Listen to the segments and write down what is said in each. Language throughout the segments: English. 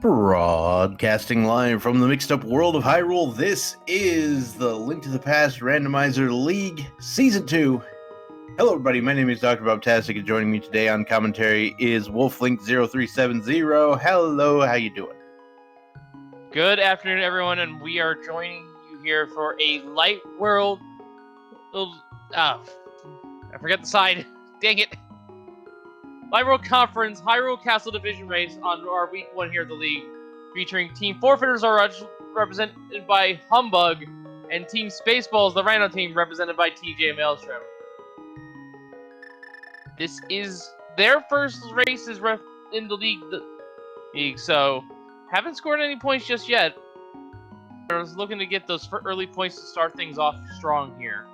Broadcasting live from the mixed up world of Hyrule, this is the Link to the Past Randomizer League Season 2. Hello everybody, my name is Dr. Bobtastic, and joining me today on commentary is WolfLink0370. Hello, how you doing? Good afternoon everyone, and we are joining you here for a Light World... I forget the side. Dang it. Light World Conference Hyrule Castle Division race on our week 1 here at the league, featuring Team Forfeiters are represented by Humbugh, and Team Spaceballs, the random team, represented by TjMaelstrom. This is their first race in the league, so haven't scored any points just yet. I was looking to get those early points to start things off strong here.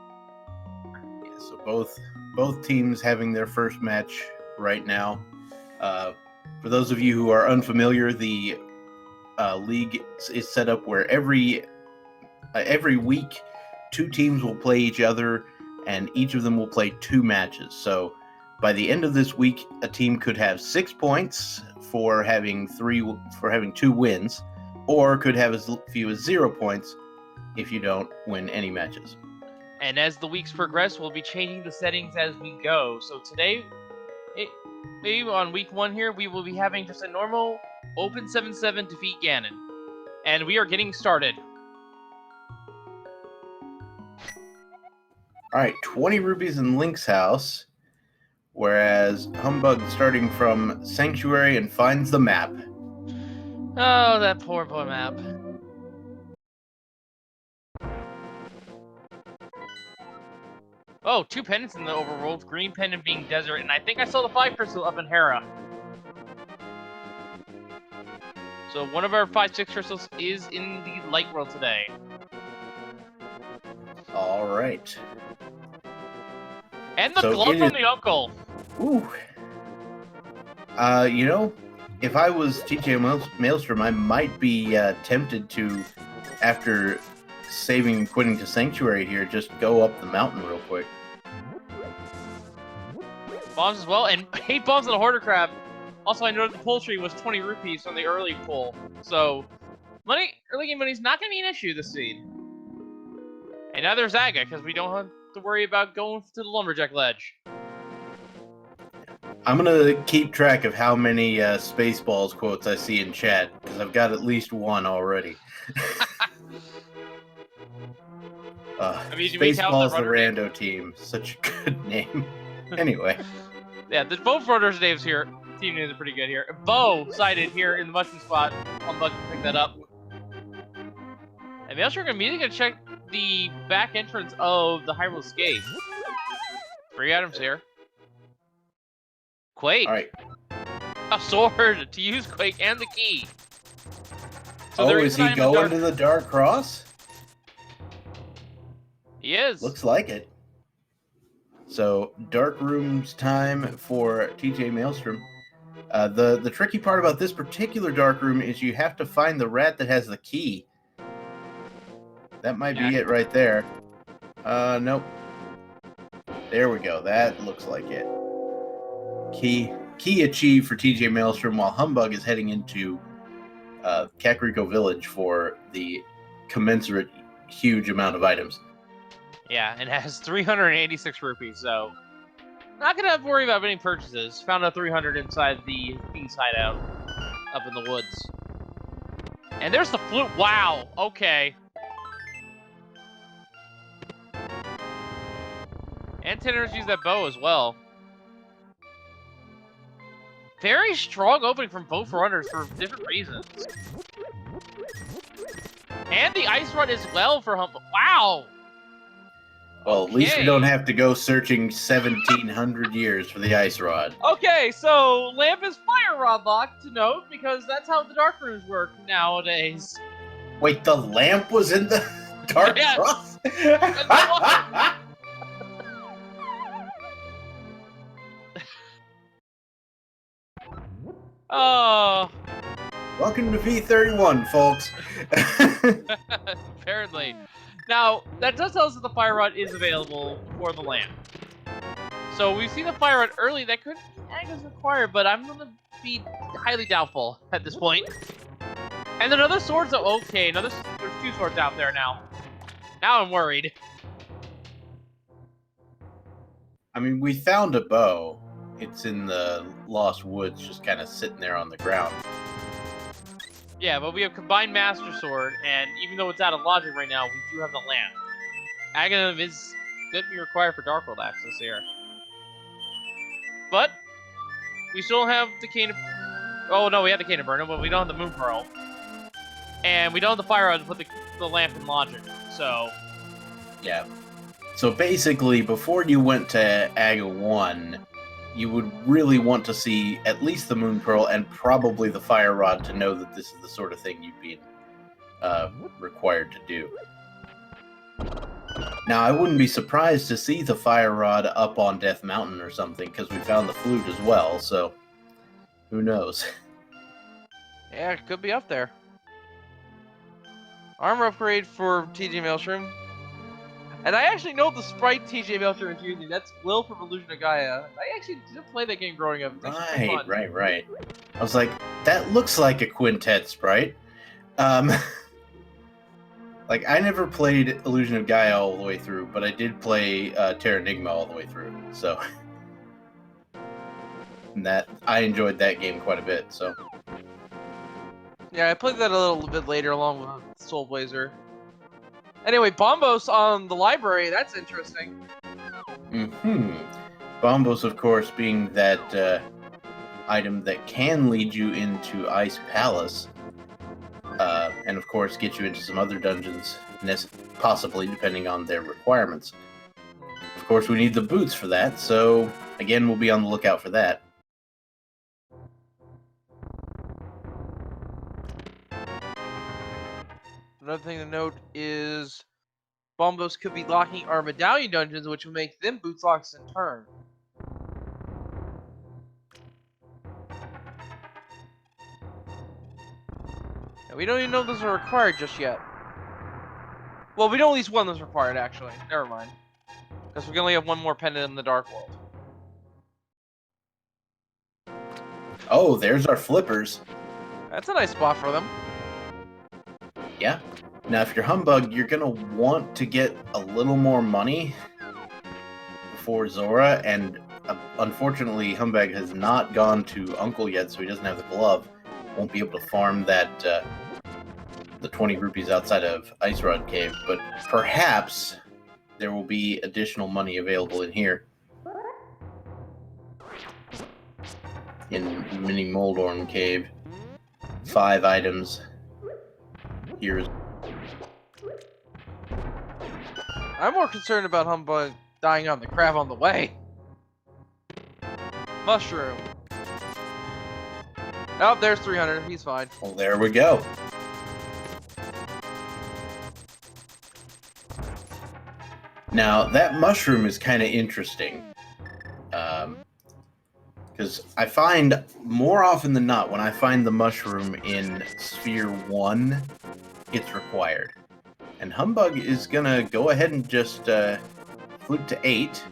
Yeah, so both teams having their first match right now. For those of you who are unfamiliar, the league is set up where every week 2 teams will play each other, and each of them will play 2 matches. So by the end of this week, a team could have 6 points for having 2 wins, or could have as few as 0 points if you don't win any matches. And as the weeks progress, we'll be changing the settings as we go. So today, maybe on week 1 here, we will be having just a normal open 7-7 defeat Ganon. And we are getting started. Alright, 20 rupees in Link's house, whereas Humbugh starting from Sanctuary and finds the map. Oh, that poor boy map. Oh, 2 pendants in the overworld, green pendant being desert, and I think I saw the 5 crystal up in Hera. So one of our 5-6 crystals is in the light world today. Alright. And the glove from the uncle! Ooh. You know, if I was TjMaelstrom, I might be tempted to, after saving and quitting to Sanctuary here, just go up the mountain real quick. Bombs as well, and 8 bombs on the Hoarder Crab. Also, I noted the pull tree was 20 rupees from the early pull. So, early game money's not going to be an issue this seed. And neither is Zaga, because we don't have to worry about going to the Lumberjack Ledge. I'm going to keep track of how many Spaceballs quotes I see in chat, because I've got at least 1 already. Spaceballs, the rando team. Such a good name. Anyway. Yeah, the both runners' names here. Team names are pretty good here. Bo sighted here in the mushroom spot. Humbugh can pick that up. And we also are immediately going to check the back entrance of the Hyrule Escape. 3 items here. Quake. All right. A sword to use Quake and the key. So is he going to the Dark Cross? He is. Looks like it. So, Dark Room's time for TjMaelstrom. The tricky part about this particular Dark Room is you have to find the rat that has the key. That might be it right there. Nope. There we go. That looks like it. Key achieved for TjMaelstrom, while Humbugh is heading into Kakariko Village for the commensurate huge amount of items. Yeah, and has 386 rupees, so not gonna have to worry about any purchases. Found a 300 inside the Beast hideout up in the woods. And there's the flute. Wow, okay. And 10 use that bow as well. Very strong opening from both runners for different reasons. And the ice run as well for Humbugh. Wow! Well, at least we don't have to go searching 1,700 years for the ice rod. Okay, so lamp is fire rod locked to note, because that's how the dark rooms work nowadays. Wait, the lamp was in the Dark Cross? Oh. Welcome to V31, folks. Apparently. Now, that does tell us that the fire rod is available for the lamp. So we've seen the fire rod early. That could act as required, but I'm going to be highly doubtful at this point. And another sword's okay. There's 2 swords out there now. Now I'm worried. I mean, we found a bow. It's in the Lost Woods, just kind of sitting there on the ground. Yeah, but we have combined Master Sword, and even though it's out of logic right now, we do have the lamp. Aghanim is going to be required for Dark World access here. But we still have the Cane of... Oh, no, we have the Cane of Burnham, but we don't have the Moon Pearl. And we don't have the Fire Rod to put the lamp in logic, so... Yeah. So basically, before you went to Aga 1, you would really want to see at least the Moon Pearl and probably the Fire Rod to know that this is the sort of thing you'd be required to do. Now, I wouldn't be surprised to see the Fire Rod up on Death Mountain or something, because we found the flute as well, so who knows? Yeah, it could be up there. Armor upgrade for TjMaelstrom. And I actually know the sprite TjMaelstrom is using. That's Will from Illusion of Gaia. I actually did play that game growing up. It's actually fun. Right. I was like, that looks like a quintet sprite. Like, I never played Illusion of Gaia all the way through, but I did play Terra Nigma all the way through, so... And that, I enjoyed that game quite a bit, so... Yeah, I played that a little bit later along with Soul Blazer. Anyway, Bombos on the library, that's interesting. Bombos, of course, being that item that can lead you into Ice Palace. And of course get you into some other dungeons, possibly, depending on their requirements. Of course, we need the boots for that, so again, we'll be on the lookout for that. Another thing to note is Bombos could be locking our medallion dungeons, which will make them boots locks in turn. And we don't even know those are required just yet. Well, we know at least one that's required, actually. Never mind. Because we can only have one more pendant in the Dark World. Oh, there's our flippers. That's a nice spot for them. Yeah. Now, if you're Humbug, you're going to want to get a little more money before Zora, and unfortunately, Humbug has not gone to Uncle yet, so he doesn't have the glove. Won't be able to farm that, the 20 rupees outside of Ice Rod Cave, but perhaps there will be additional money available in here. In Mini Moldorm Cave. 5 items. Here's... I'm more concerned about Humbug dying on the crab on the way. Mushroom. Oh, there's 300. He's fine. Well, there we go. Now, that mushroom is kind of interesting. Because I find, more often than not, when I find the mushroom in Sphere 1, it's required. And Humbug is going to go ahead and just flute to 8.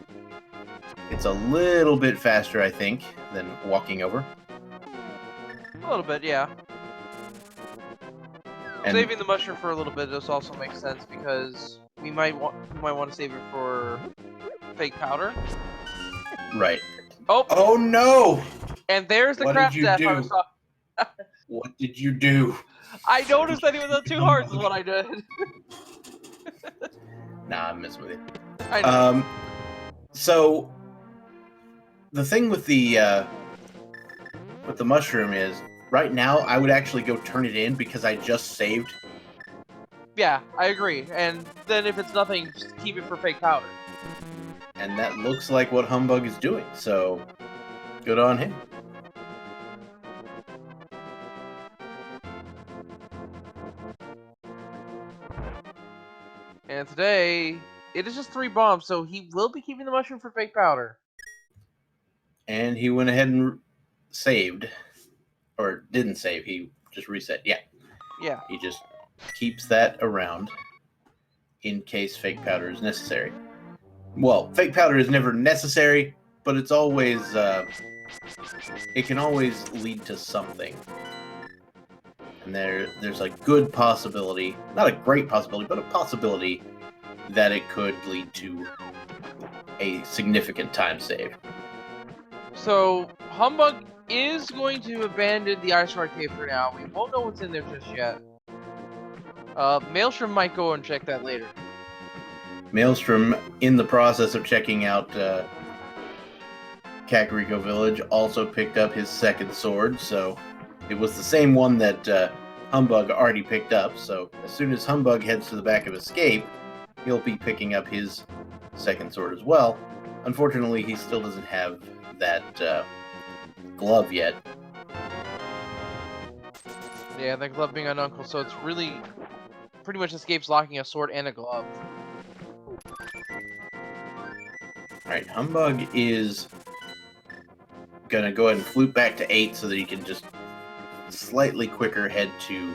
It's a little bit faster, I think, than walking over. A little bit, yeah. And saving the mushroom for a little bit just also makes sense because we might want to save it for fake powder. right. Oh no! And there's the What crap did you death I do? was talking. What did you do? I noticed that he was on 2 hearts is what I did. Nah, I'm messing with you. I know. So the thing with the mushroom is, right now I would actually go turn it in because I just saved. Yeah, I agree. And then if it's nothing, just keep it for fake powder. And that looks like what Humbug is doing, so good on him. And today, it is just 3 bombs, so he will be keeping the mushroom for fake powder. And he went ahead and saved. Or didn't save, he just reset. Yeah. Yeah. He just keeps that around in case fake powder is necessary. Well, fake powder is never necessary, but it's always, it can always lead to something. And there's a good possibility, not a great possibility, but a possibility that it could lead to a significant time save. So, Humbug is going to abandon the Ice Arcade for now. We won't know what's in there just yet. Maelstrom might go and check that later. Maelstrom, in the process of checking out Kakariko Village, also picked up his second sword, so it was the same one that Humbug already picked up, so as soon as Humbug heads to the back of Escape, he'll be picking up his second sword as well. Unfortunately, he still doesn't have that glove yet. Yeah, that glove being an uncle, so it's really pretty much Escape's locking a sword and a glove. Alright, Humbug is gonna go ahead and flute back to 8 so that he can just slightly quicker head to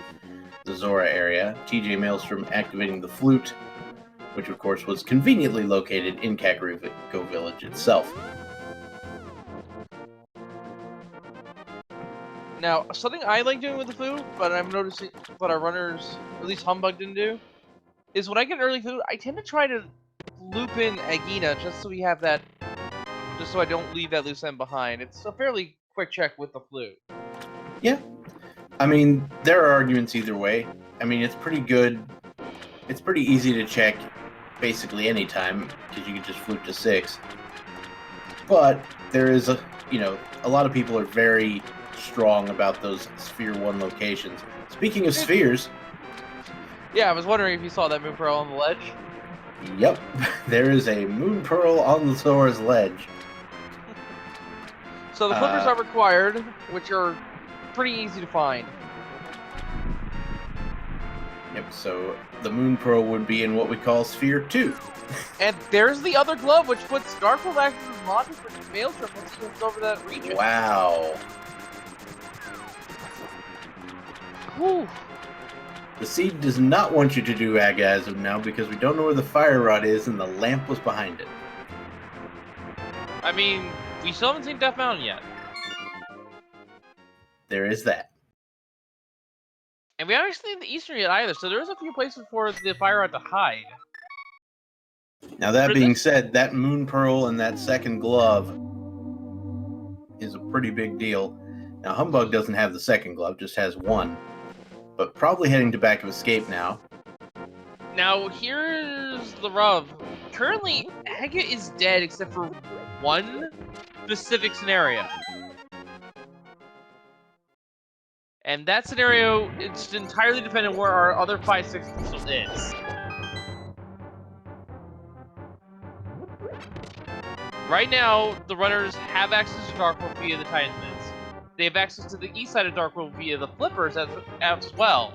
the Zora area. TjMaelstrom activating the flute, which of course was conveniently located in Kakariko Village itself. Now, something I like doing with the flute, but I'm noticing what our runners, at least Humbug, didn't do, is when I get an early flute, I tend to try to loop in Agina just so we have that, just so I don't leave that loose end behind. It's a fairly quick check with the flute. Yeah. I mean, there are arguments either way. I mean, it's pretty good. It's pretty easy to check basically any time because you can just flute to 6. But there is a lot of people are very strong about those Sphere 1 locations. Speaking of spheres... Yeah, I was wondering if you saw that Moon Pearl on the ledge. Yep, there is a Moon Pearl on the Zora's ledge. So the flippers are required, which are pretty easy to find. Yep, so the Moon Pearl would be in what we call Sphere 2. And there's the other glove, which puts Darkhold Axis' logic for Maelstrom once he moves over that region. Wow. Whew. The seed does not want you to do Agasm now because we don't know where the fire rod is and the lamp was behind it. I mean, we still haven't seen Death Mountain yet. There is that. And we haven't seen the Eastern yet either, so there's a few places for the fire rod to hide. Now that being said, that Moon Pearl and that second glove is a pretty big deal. Now Humbug doesn't have the second glove, just has one. But probably heading to back of Escape now. Now, here's the rub. Currently, Aga is dead except for one specific scenario. And that scenario, it's entirely dependent where our other 5/6 pistol is. Right now, the runners have access to Darkworld via the Titan's Mids. They have access to the east side of Darkworld via the flippers as well.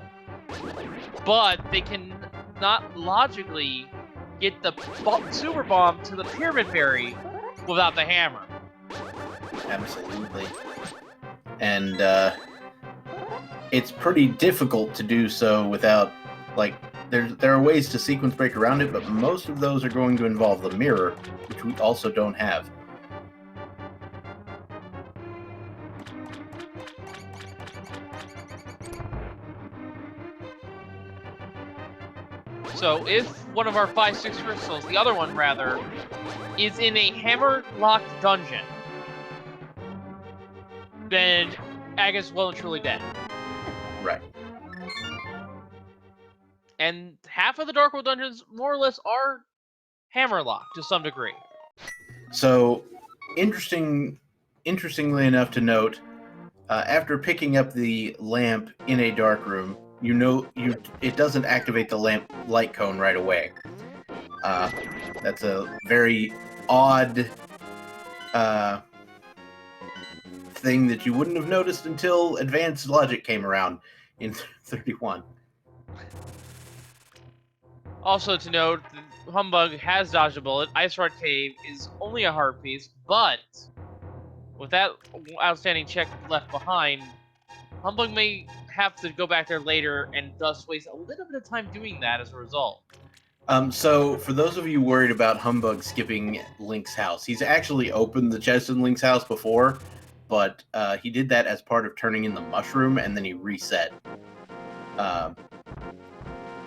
But they can not logically get the super bomb to the Pyramid Fairy without the hammer. Absolutely. And it's pretty difficult to do so without, like, there are ways to sequence break around it, but most of those are going to involve the mirror, which we also don't have. So if one of our 5/6 crystals, the other one rather, is in a hammer-locked dungeon, then Aga's well and truly dead. Right. And half of the Darkworld dungeons, more or less, are hammer-locked to some degree. So, interestingly enough to note, after picking up the lamp in a dark room, it doesn't activate the lamp light cone right away. That's a very odd thing that you wouldn't have noticed until advanced logic came around in 31. Also to note, Humbug has dodged a bullet. Ice Rod Cave is only a heart piece, but with that outstanding check left behind, Humbug may have to go back there later and thus waste a little bit of time doing that as a result. So, for those of you worried about Humbug skipping Link's house, he's actually opened the chest in Link's house before, but he did that as part of turning in the mushroom, and then he reset.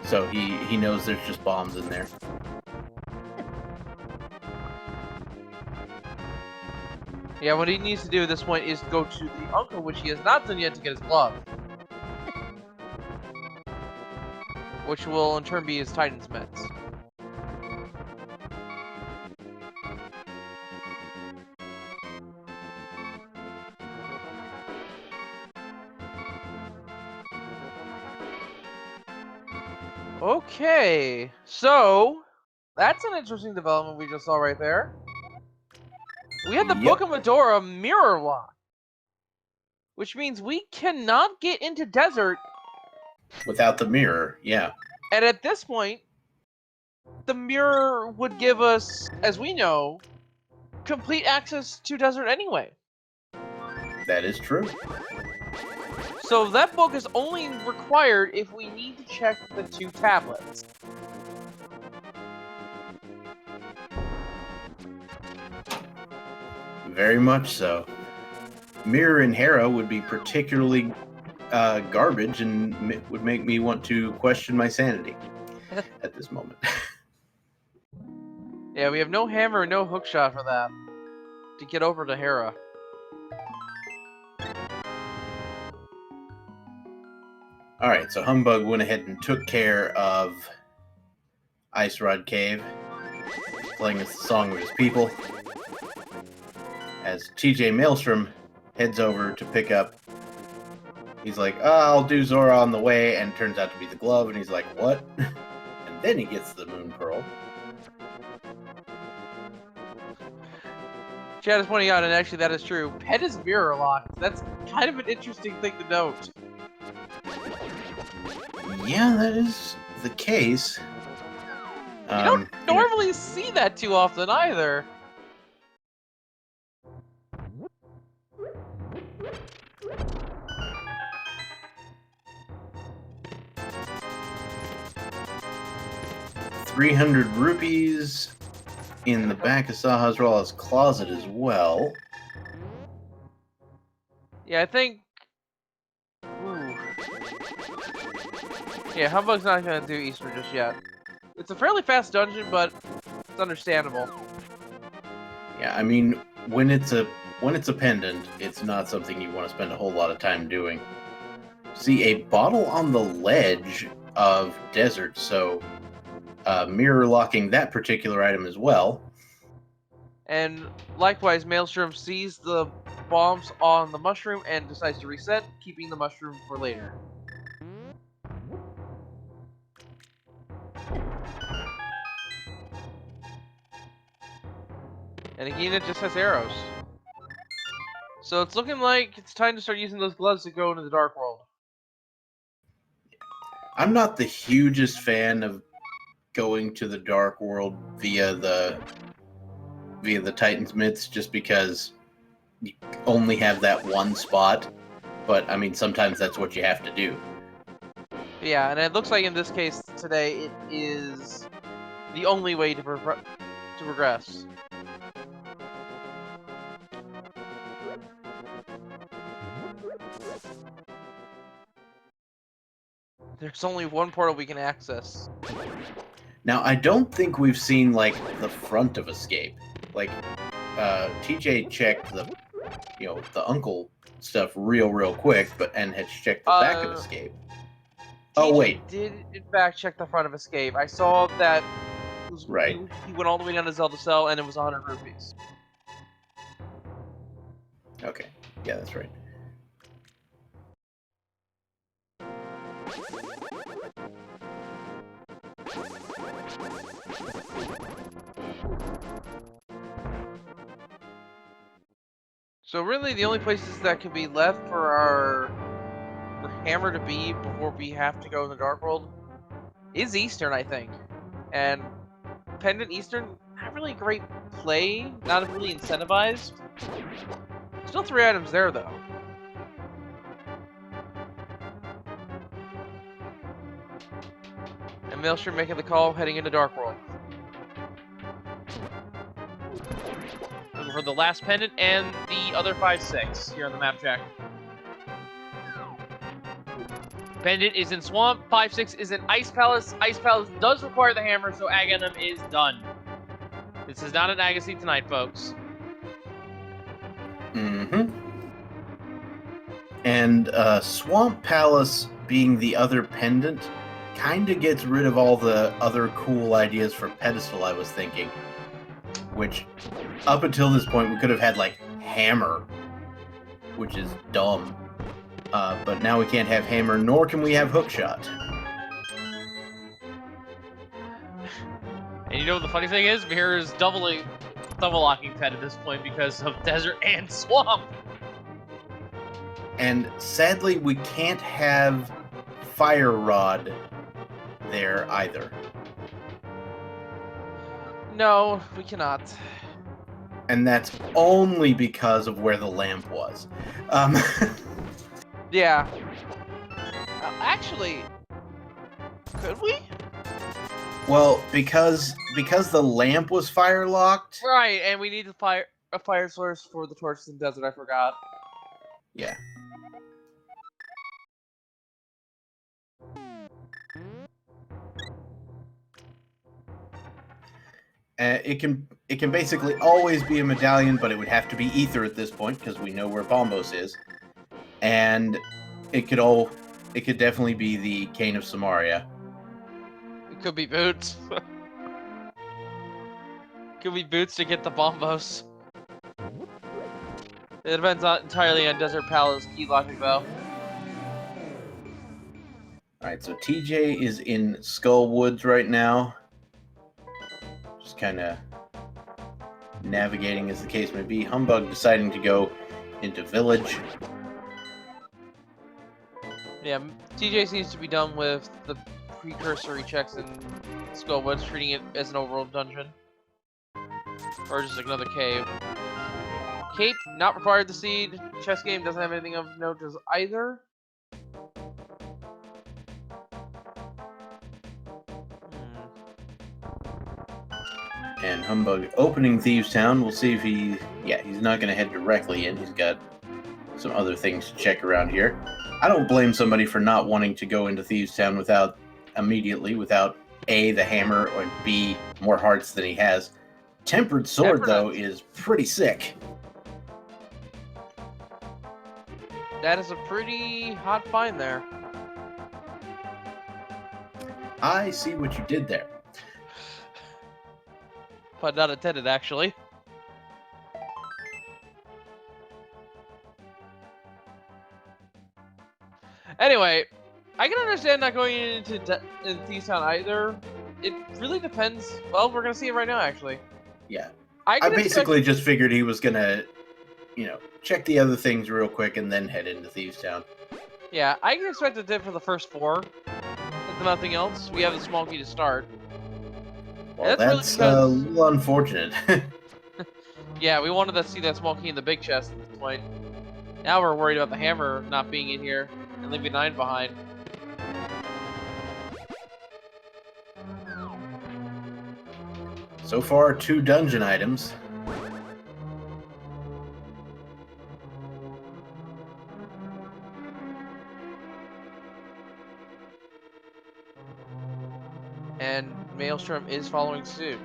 So he knows there's just bombs in there. Yeah, what he needs to do at this point is go to the uncle, which he has not done yet, to get his glove. Which will in turn be his Titan's Meds. Okay, so that's an interesting development we just saw right there. We had the Book of Medora mirror lock, which means we cannot get into desert Without the mirror, yeah. And at this point, the mirror would give us, as we know, complete access to desert anyway. That is true. So that book is only required if we need to check the 2 tablets. Very much so. Mirror and Hera would be particularly garbage and would make me want to question my sanity at this moment. Yeah, we have no hammer and no hookshot for that to get over to Hera. Alright, so Humbug went ahead and took care of Ice Rod Cave, playing us the song of his people, as TjMaelstrom heads over to pick up. He's like, I'll do Zora on the way, and turns out to be the glove, and he's like, what? And then he gets the Moon Pearl. Chad is pointing out, and actually that is true, Pet is mirror locked. That's kind of an interesting thing to note. Yeah, that is the case. You don't normally see that too often either. ₹300 in the back of Sahasrah's closet as well. Yeah, I think... Ooh. Yeah, Humbug's not gonna do Easter just yet. It's a fairly fast dungeon, but it's understandable. Yeah, I mean, when it's a pendant, it's not something you want to spend a whole lot of time doing. See, a bottle on the ledge of desert, so mirror locking that particular item as well. And likewise, Maelstrom sees the bombs on the mushroom and decides to reset, keeping the mushroom for later. And Agina just has arrows. So it's looking like it's time to start using those gloves to go into the Dark World. I'm not the hugest fan of going to the Dark World via the Titan's Myths, just because you only have that one spot. But I mean, sometimes that's what you have to do. Yeah, and it looks like in this case today it is the only way to progress. There's only one portal we can access. Now, I don't think we've seen, like, the front of Escape. Like, TJ checked the uncle stuff real quick, and had checked the back of Escape. Oh, wait. Did, in fact, check the front of Escape. I saw that Right. He went all the way down to Zelda Cell, and it was 100 rupees. Okay. Yeah, that's right. So really, the only places that can be left for Hammer to be before we have to go in the Dark World is Eastern, I think. And Pendant Eastern, not really a great play, not really incentivized. Still 3 items there, though. And Maelstrom making the call, heading into Dark World. Looking for the last pendant and the other 5-6 here on the map track. Bandit is in Swamp. 5-6 is in Ice Palace. Ice Palace does require the hammer, so Aghanim is done. This is not an Agassi tonight, folks. Mm-hmm. And Swamp Palace being the other pendant kind of gets rid of all the other cool ideas for pedestal I was thinking. Which, up until this point, we could have had, like, hammer, which is dumb. But now we can't have hammer, nor can we have hookshot. And you know what the funny thing is? Mirror is double locking Pet at this point because of Desert and Swamp. And sadly, we can't have Fire Rod there either. No, we cannot. And that's only because of where the lamp was. Yeah. Actually, could we? Well, because the lamp was fire locked. Right, and we need a fire source for the torches in desert. I forgot. Yeah. It can basically always be a medallion, but it would have to be ether at this point because we know where Bombos is, and it could definitely be the Cane of Samaria. It could be boots. Could be boots to get the bombos. It depends entirely on Desert Palace key locking though. Alright, so TJ is in Skull Woods right now. Just kind of navigating as the case may be. Humbugh deciding to go into Village. Yeah, TJ seems to be done with the precursory checks in Skullwoods, treating it as an overall dungeon. Or just another cave. Cape, not required the seed. Chess game doesn't have anything of note as either. And Humbugh opening Thieves Town. We'll see if he's not going to head directly in. He's got some other things to check around here. I don't blame somebody for not wanting to go into Thieves Town without A, the hammer, or B, more hearts than he has. Tempered Sword, though, is pretty sick. That is a pretty hot find there. I see what you did there. But not intended, actually. Anyway, I can understand not going into Thieves Town either. It really depends. Well, we're gonna see it right now, actually. Yeah. I basically just figured he was gonna, check the other things real quick and then head into Thieves Town. Yeah, I can expect a dip for the first 4. If nothing else, we have a small key to start. Well, that's a little unfortunate. Yeah, we wanted to see that small key in the big chest at this point. Now we're worried about the hammer not being in here and leaving 9 behind. So far, 2 dungeon items. And Maelstrom is following suit.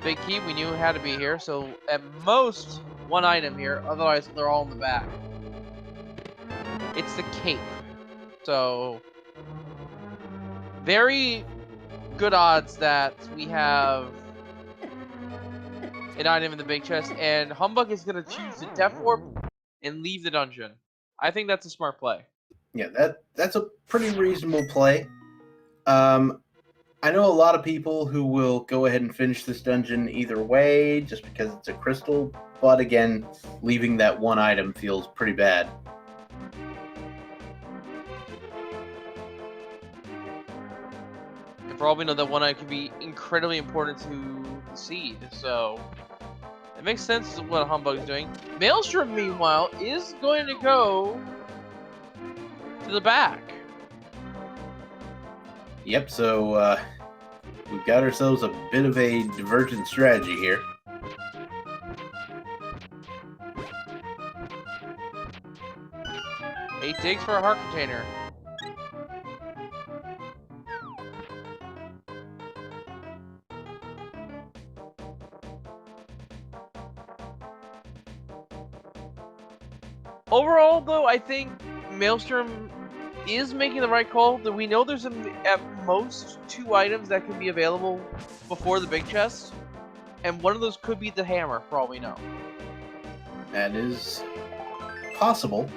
Big key, we knew had to be here, so at most 1 item here, otherwise they're all in the back. It's the cape. So, very good odds that we have an item in the big chest, and Humbugh is going to choose to Death Warp and leave the dungeon. I think that's a smart play. Yeah, that's a pretty reasonable play. I know a lot of people who will go ahead and finish this dungeon either way, just because it's a crystal, but again, leaving that 1 item feels pretty bad. And for all we know, that 1 item could be incredibly important to the seed, so it makes sense what Humbugh is doing. Maelstrom, meanwhile, is going to go to the back. Yep, so we've got ourselves a bit of a divergent strategy here. He digs for a heart container. Overall, though, I think Maelstrom is making the right call. That we know there's at most 2 items that can be available before the big chest, and one of those could be the hammer, for all we know. That is possible.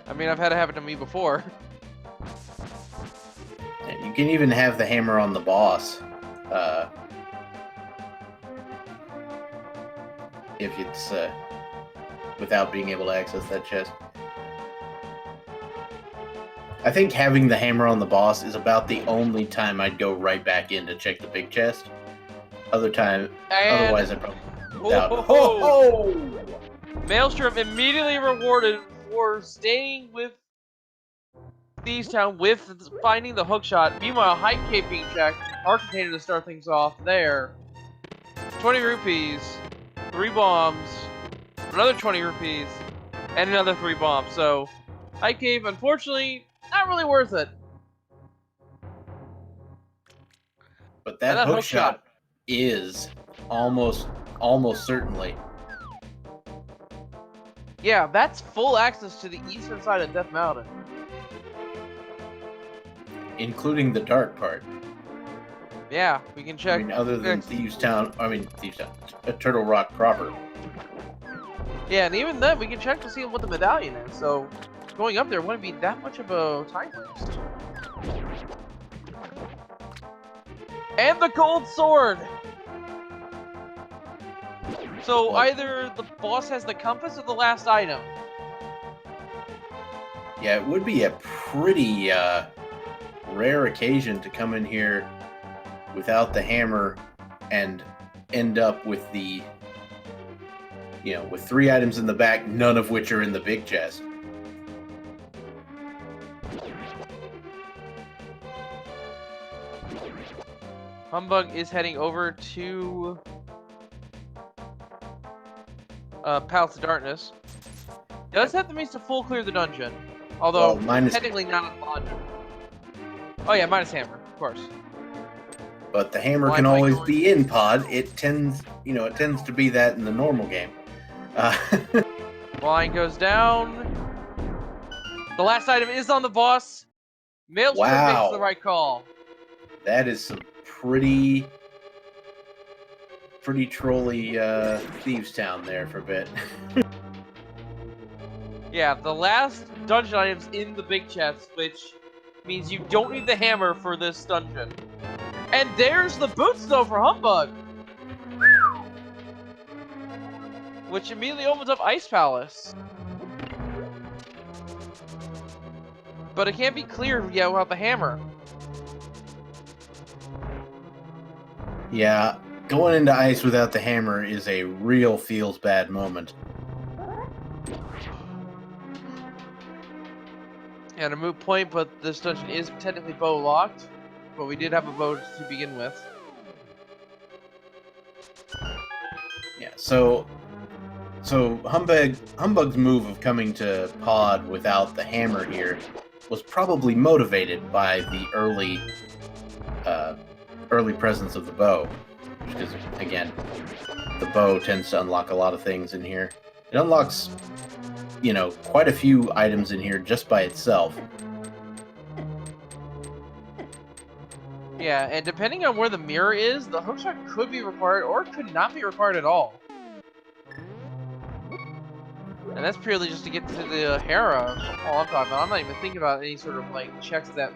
I mean, I've had it happen to me before. And you can even have the hammer on the boss. If it's without being able to access that chest. I think having the hammer on the boss is about the only time I'd go right back in to check the big chest. Otherwise I'd probably doubt. Ho! Maelstrom immediately rewarded for staying with Thieves Town with finding the hookshot. Meanwhile, Hype Cape being checked. Heart container to start things off there. 20 rupees. 3 bombs, another 20 rupees, and another 3 bombs. So, Hype Cave, unfortunately, not really worth it. But that hookshot is almost certainly. Yeah, that's full access to the eastern side of Death Mountain. Including the dark part. Yeah, we can check. I mean, other than Turtle Rock proper. Yeah, and even then, we can check to see what the medallion is. So, going up there wouldn't be that much of a time waste. And the gold sword! So, either the boss has the compass or the last item. Yeah, it would be a pretty rare occasion to come in here without the hammer and end up with the, with 3 items in the back, none of which are in the big chest. Humbugh is heading over to Palace of Darkness. Yeah, let's have the means to full clear the dungeon. Although, technically not a dungeon. Oh yeah, minus hammer, of course. But the hammer can always be in pod. It tends to be that in the normal game. Line goes down. The last item is on the boss. Maelstrom makes the right call. That is some pretty trolly Thieves Town there for a bit. Yeah, the last dungeon item's in the big chest, which means you don't need the hammer for this dungeon. And there's the boots, though, for Humbugh! Which immediately opens up Ice Palace. But it can't be clear yet without the hammer. Yeah, going into ice without the hammer is a real feels bad moment. And a moot point, but this dungeon is technically bow locked. But we did have a bow to begin with. Yeah, so Humbugh's move of coming to pod without the hammer here was probably motivated by the early presence of the bow. Because, again, the bow tends to unlock a lot of things in here. It unlocks, quite a few items in here just by itself. Yeah, and depending on where the mirror is, the hookshot could be required or could not be required at all. And that's purely just to get to the Hera, all I'm talking about. I'm not even thinking about any sort of, checks that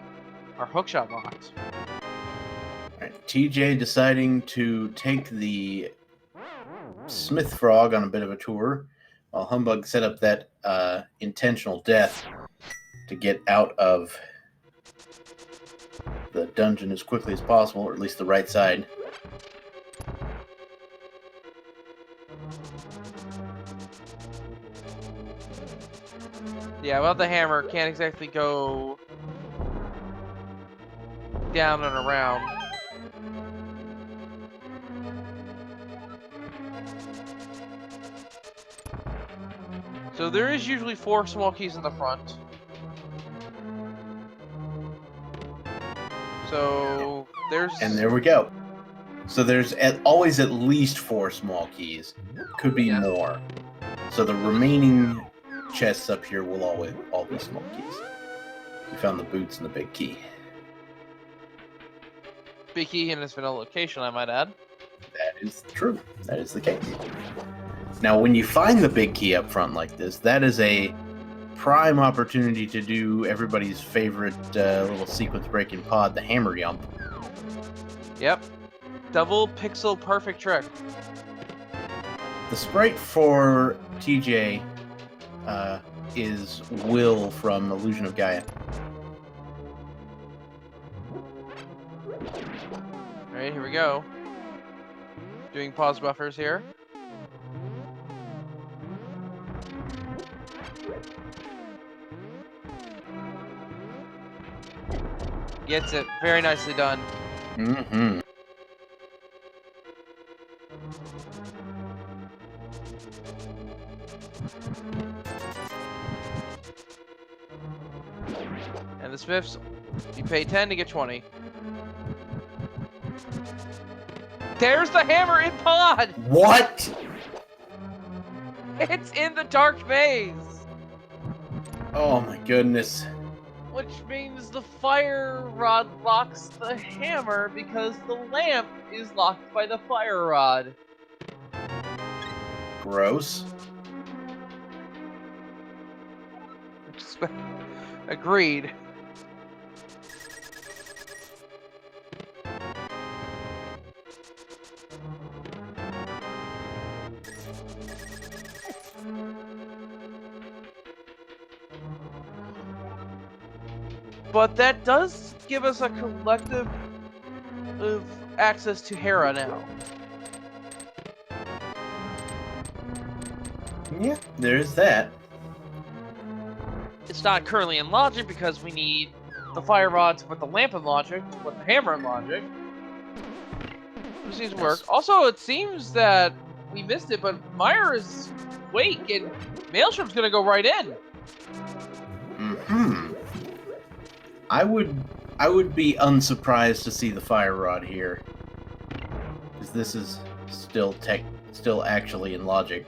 are hookshot locked. Alright, TJ deciding to take the Smith Frog on a bit of a tour, while Humbugh set up that intentional death to get out of the dungeon as quickly as possible, or at least the right side. Yeah, without the hammer, can't exactly go down and around. So So there is usually 4 small keys in the front. So there's... And there we go. So there's always at least 4 small keys. Could be Yes. more. So the remaining chests up here will all be small keys. We found the boots and the big key. Big key in its vanilla location, I might add. That is true. That is the case. Now, when you find the big key up front like this, that is a prime opportunity to do everybody's favorite little sequence-breaking pod, the hammer jump. Yep. Double pixel perfect trick. The sprite for TJ is Will from Illusion of Gaia. Alright, here we go. Doing pause buffers here. Gets it. Very nicely done. Mm-hmm. And the Smiths, you pay 10 to get 20. There's the hammer in pod! What? It's in the dark maze! Oh my goodness. Which means the fire rod locks the hammer because the lamp is locked by the fire rod. Gross. Agreed. But that does give us a collective of access to Hera now. Yeah, there's that. It's not currently in logic because we need the fire rod to put the lamp in logic, to put the hammer in logic. This needs to work. Also, it seems that we missed it, but Meyer is awake and Maelstrom's gonna go right in. Mm-hmm. I would be unsurprised to see the fire rod here, because this is still actually in logic.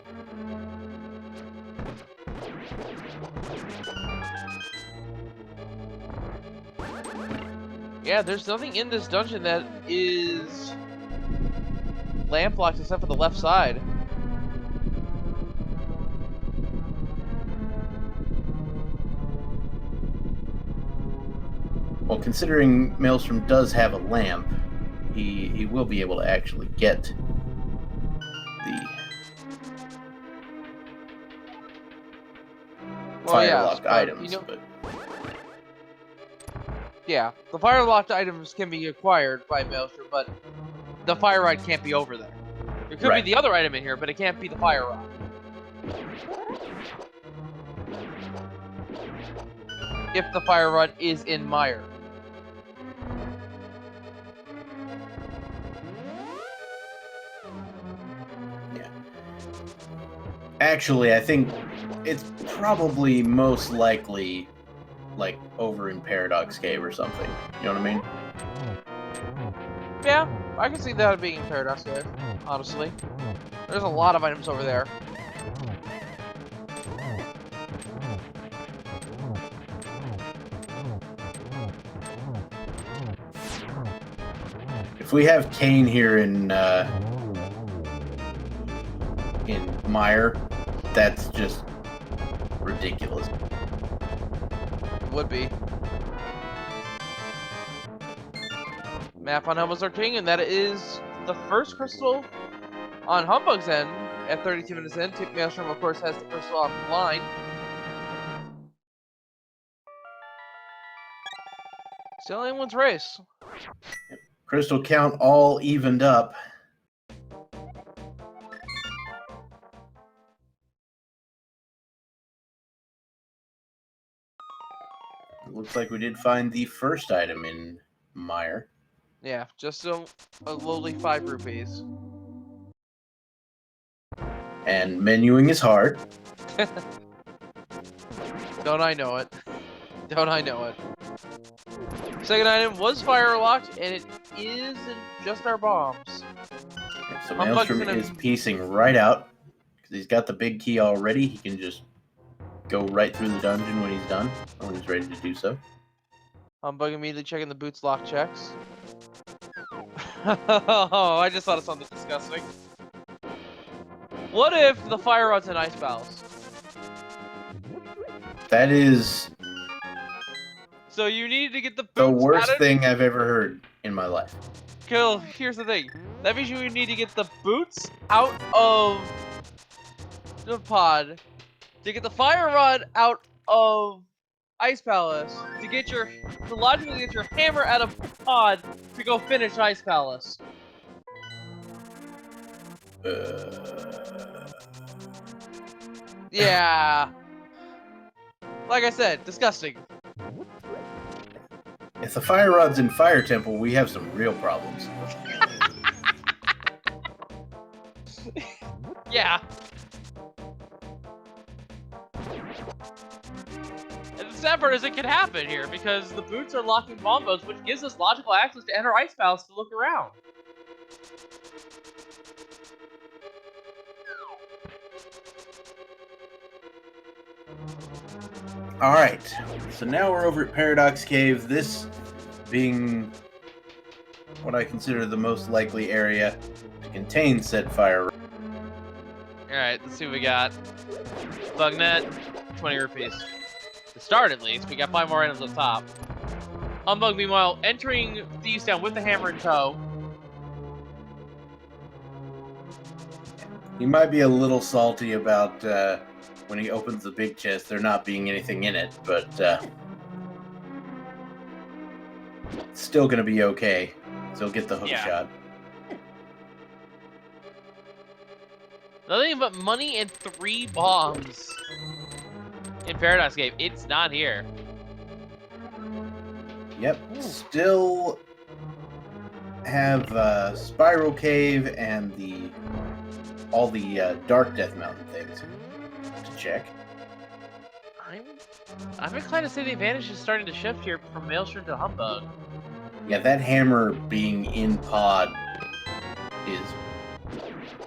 Yeah, there's nothing in this dungeon that is lamp locked except for the left side. Well, considering Maelstrom does have a lamp, he will be able to actually get the fire-locked items. You know, yeah, the fire-locked items can be acquired by Maelstrom, but the fire rod can't be over there. It could be the other item in here, but it can't be the fire rod. If the fire rod is in Meyer. Yeah. Actually, I think it's probably most likely like over in Paradox Cave or something. You know what I mean? Yeah, I can see that being in Paradox Cave, honestly. There's a lot of items over there. If we have Kane here in Meyer, that's just ridiculous. It would be. Map on Humbugh's King, and that is the first crystal on Humbugh's end at 32 minutes in. TjMaelstrom, of course, has the crystal off the line. Still anyone's race. Crystal count all evened up. It looks like we did find the first item in Meyer. Yeah, just a lowly 5 rupees. And menuing is hard. Don't I know it? Don't I know it? Second item was fire locked, and it isn't just our bombs. So Humbug's Maelstrom gonna- is piecing right out because he's got the big key already. He can just go right through the dungeon when he's done, or when he's ready to do so. Humbug immediately checking the boots lock checks. Oh, I just thought of something disgusting. What if the fire rod's an ice ballast? That is So you need to get the boots the worst out of... thing I've ever heard in my life. Kill, here's the thing. That means you need to get the boots out of the pod, to get the fire rod out of Ice Palace, to logically get your hammer out of pod to go finish Ice Palace. Yeah. Like I said, disgusting. If the fire rod's in Fire Temple, we have some real problems. Yeah. And the sad part is it can happen here because the boots are locking bombos, which gives us logical access to enter Ice Palace to look around. Alright, so now we're over at Paradox Cave, this being what I consider the most likely area to contain said fire rod. Alright, let's see what we got. Bugnet, 20 rupees. To start, at least. We got 5 more items up top. Humbug, meanwhile, entering Thieves Town with the hammer in tow. He might be a little salty about when he opens the big chest, there not being anything in it, but it's still going to be okay. So he'll get the hook Yeah. shot. Nothing but money and 3 bombs in Paradise Cave. It's not here. Yep, still have Spiral Cave and all the Dark Death Mountain things to check. I'm inclined to say the advantage is starting to shift here from Maelstrom to Humbug. Yeah, that hammer being in pod is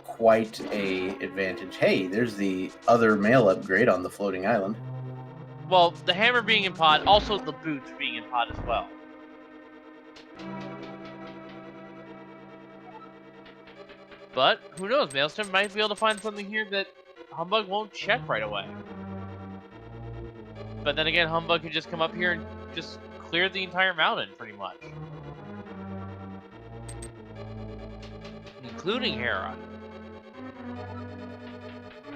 quite a advantage. Hey, there's the other mail upgrade on the floating island. Well, the hammer being in pod, also the boots being in pod as well. But, who knows, Maelstrom might be able to find something here that Humbug won't check right away. But then again, Humbug could just come up here and just clear the entire mountain, pretty much. Including Heron.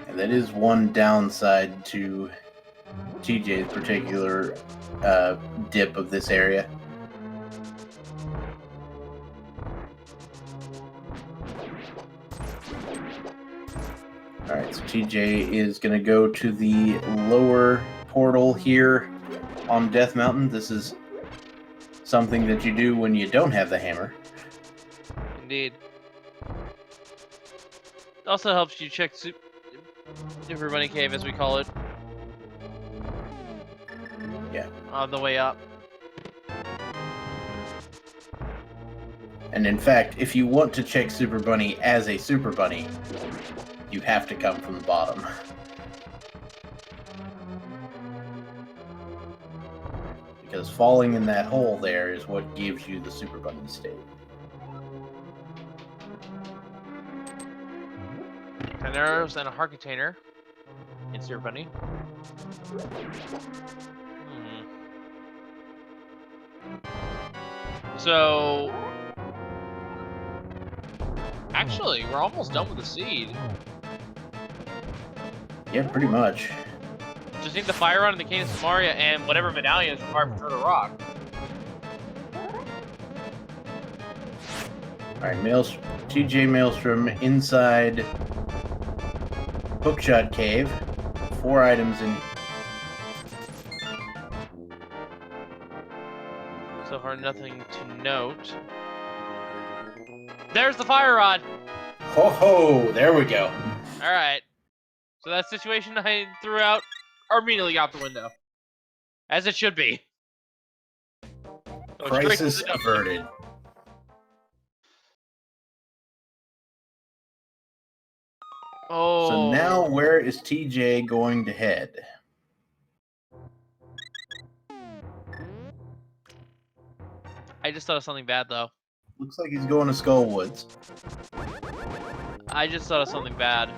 And that is one downside to TJ's particular dip of this area. Alright, so TJ is going to go to the lower portal here on Death Mountain. This is something that you do when you don't have the hammer. Indeed. It also helps you check Super Bunny Cave, as we call it. Yeah. On the way up. And in fact, if you want to check Super Bunny as a Super Bunny, you have to come from the bottom. Because falling in that hole there is what gives you the Super Bunny state. 10 arrows and a heart container. In Super Bunny. So... Actually, we're almost done with the seed. Yeah, pretty much. Just need the fire rod and the Cane of Samaria and whatever medallion is required for the rock. Alright, TJ Maelstrom inside Hookshot Cave. 4 items in. So far, nothing to note. There's the fire rod! Ho ho! There we go. Alright. So that situation I threw out immediately out the window. As it should be. Go straight to Crisis the W. averted. Oh. So now, where is TJ going to head? I just thought of something bad, though. Looks like he's going to Skullwoods. I just thought of something bad.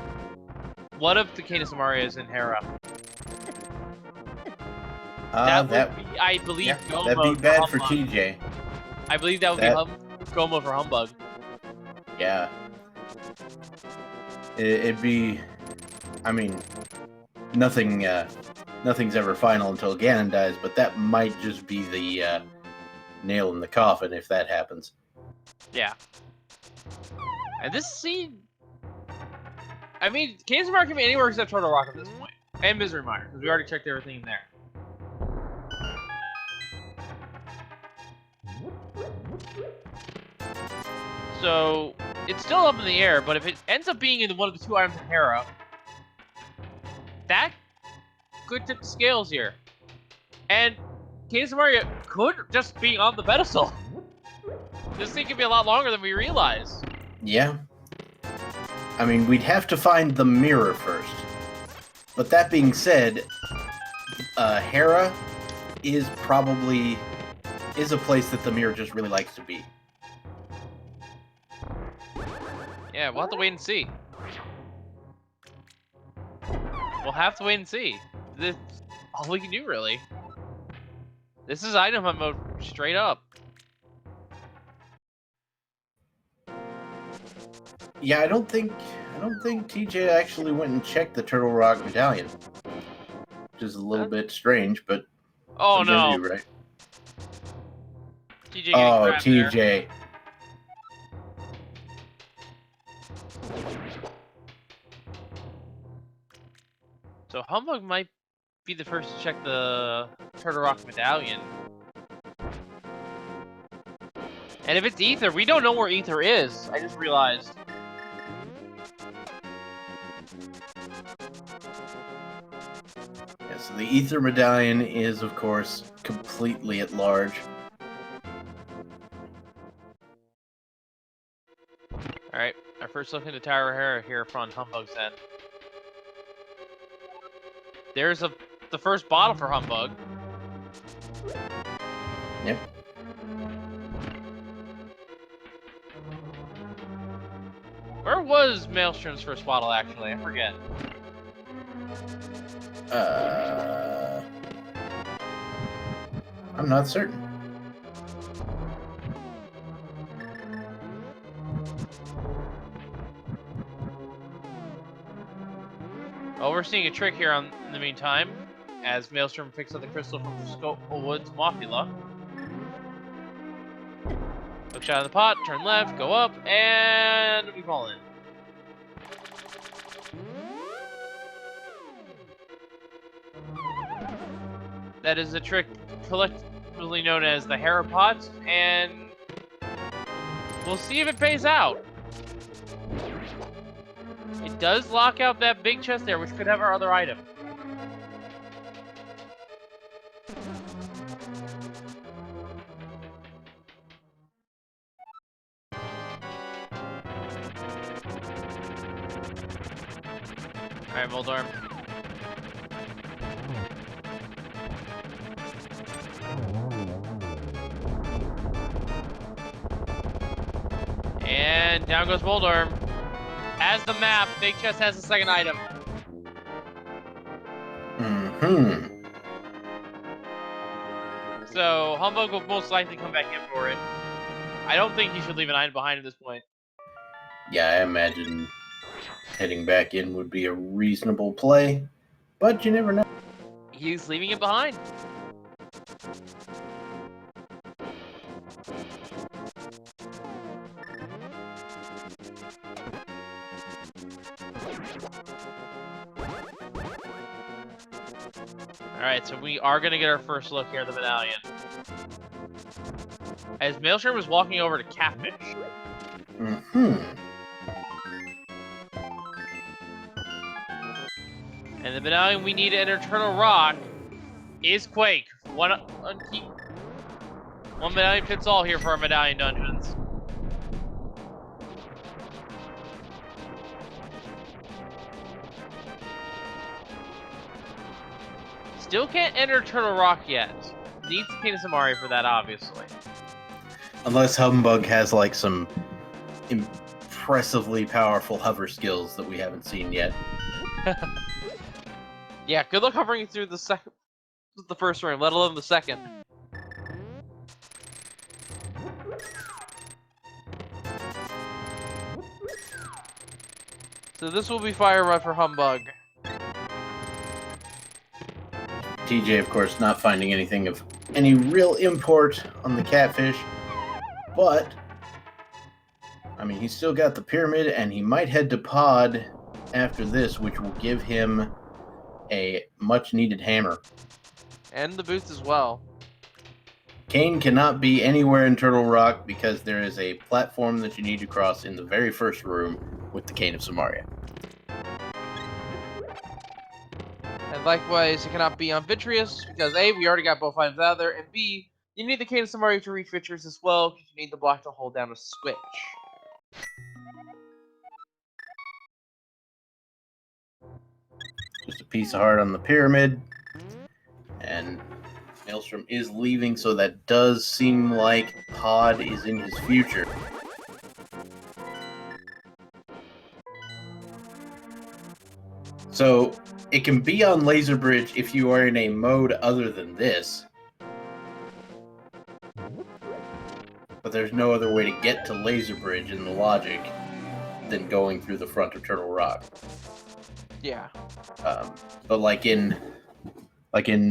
What if the Canis Mario is in Hera? That would be, I believe, yeah, Gomo that'd be bad for Humbug. TJ. I believe that would be Gomo for Humbug. Yeah. It'd be. I mean, nothing's ever final until Ganon dies, but that might just be the nail in the coffin if that happens. Yeah. And this scene, I mean, Canis Mario can be anywhere except Turtle Rock at this point, and Misery Mire, because we already checked everything in there. So it's still up in the air, but if it ends up being in one of the two items in Hera, that could tip the scales here. And Canis Mario could just be on the pedestal. This thing could be a lot longer than we realize. Yeah. I mean, we'd have to find the mirror first. But that being said, Hera is a place that the mirror just really likes to be. Yeah, we'll have to wait and see. We'll have to wait and see. This all we can do, really. This is item hunt mode straight up. Yeah, I don't think TJ actually went and checked the Turtle Rock medallion. Which is a little bit strange, but Oh what are you no. gonna do, right? TJ getting Oh, grabbed there. TJ. So Humbug might be the first to check the Turtle Rock medallion. And if it's Ether, we don't know where Ether is. I just realized. Yeah, so the Ether medallion is, of course, completely at large. Alright, our first look into Tower of Hera here from Humbug's end. There's the first bottle for Humbug. Yep. Where was Maelstrom's first bottle, actually? I forget. I'm not certain. Well, we're seeing a trick here in the meantime, as Maelstrom picks up the crystal from Skullwoods Mafula. Look shot of the pot, turn left, go up, and we fall in. That is a trick collectively known as the Hera pot, and we'll see if it pays out. It does lock out that big chest there, which could have our other item. Alright, Voldorm. And down goes Voldorm. Has the map. Big Chest has the second item. Mm-hmm. So Humbug will most likely come back in for it. I don't think he should leave an item behind at this point. Yeah, I imagine heading back in would be a reasonable play, but you never know. He's leaving it behind. Alright, so we are going to get our first look here at the medallion. As Maelstrom is walking over to Catfish. Mm-hmm. And the medallion we need to enter Turtle Rock is Quake. one medallion fits all here for our medallion dungeons. Still can't enter Turtle Rock yet. Needs King of Samari for that, obviously. Unless Humbug has like some impressively powerful hover skills that we haven't seen yet. Yeah, good luck hovering through the first room, let alone the second. So this will be Fire Rod for Humbug. TJ, of course, not finding anything of any real import on the catfish, but I mean, he's still got the pyramid, and he might head to Pod after this, which will give him a much-needed hammer. And the boots as well. Kane cannot be anywhere in Turtle Rock because there is a platform that you need to cross in the very first room with the Cane of Samaria. And likewise, it cannot be on Vitreous, because A, we already got both items out there, and B, you need the Cane of Samaria to reach Vitreous as well, because you need the block to hold down a switch. Just a piece of heart on the pyramid. And Maelstrom is leaving, so that does seem like Pod is in his future. So it can be on Laser Bridge if you are in a mode other than this. But there's no other way to get to Laser Bridge in the logic than going through the front of Turtle Rock. Yeah. But like in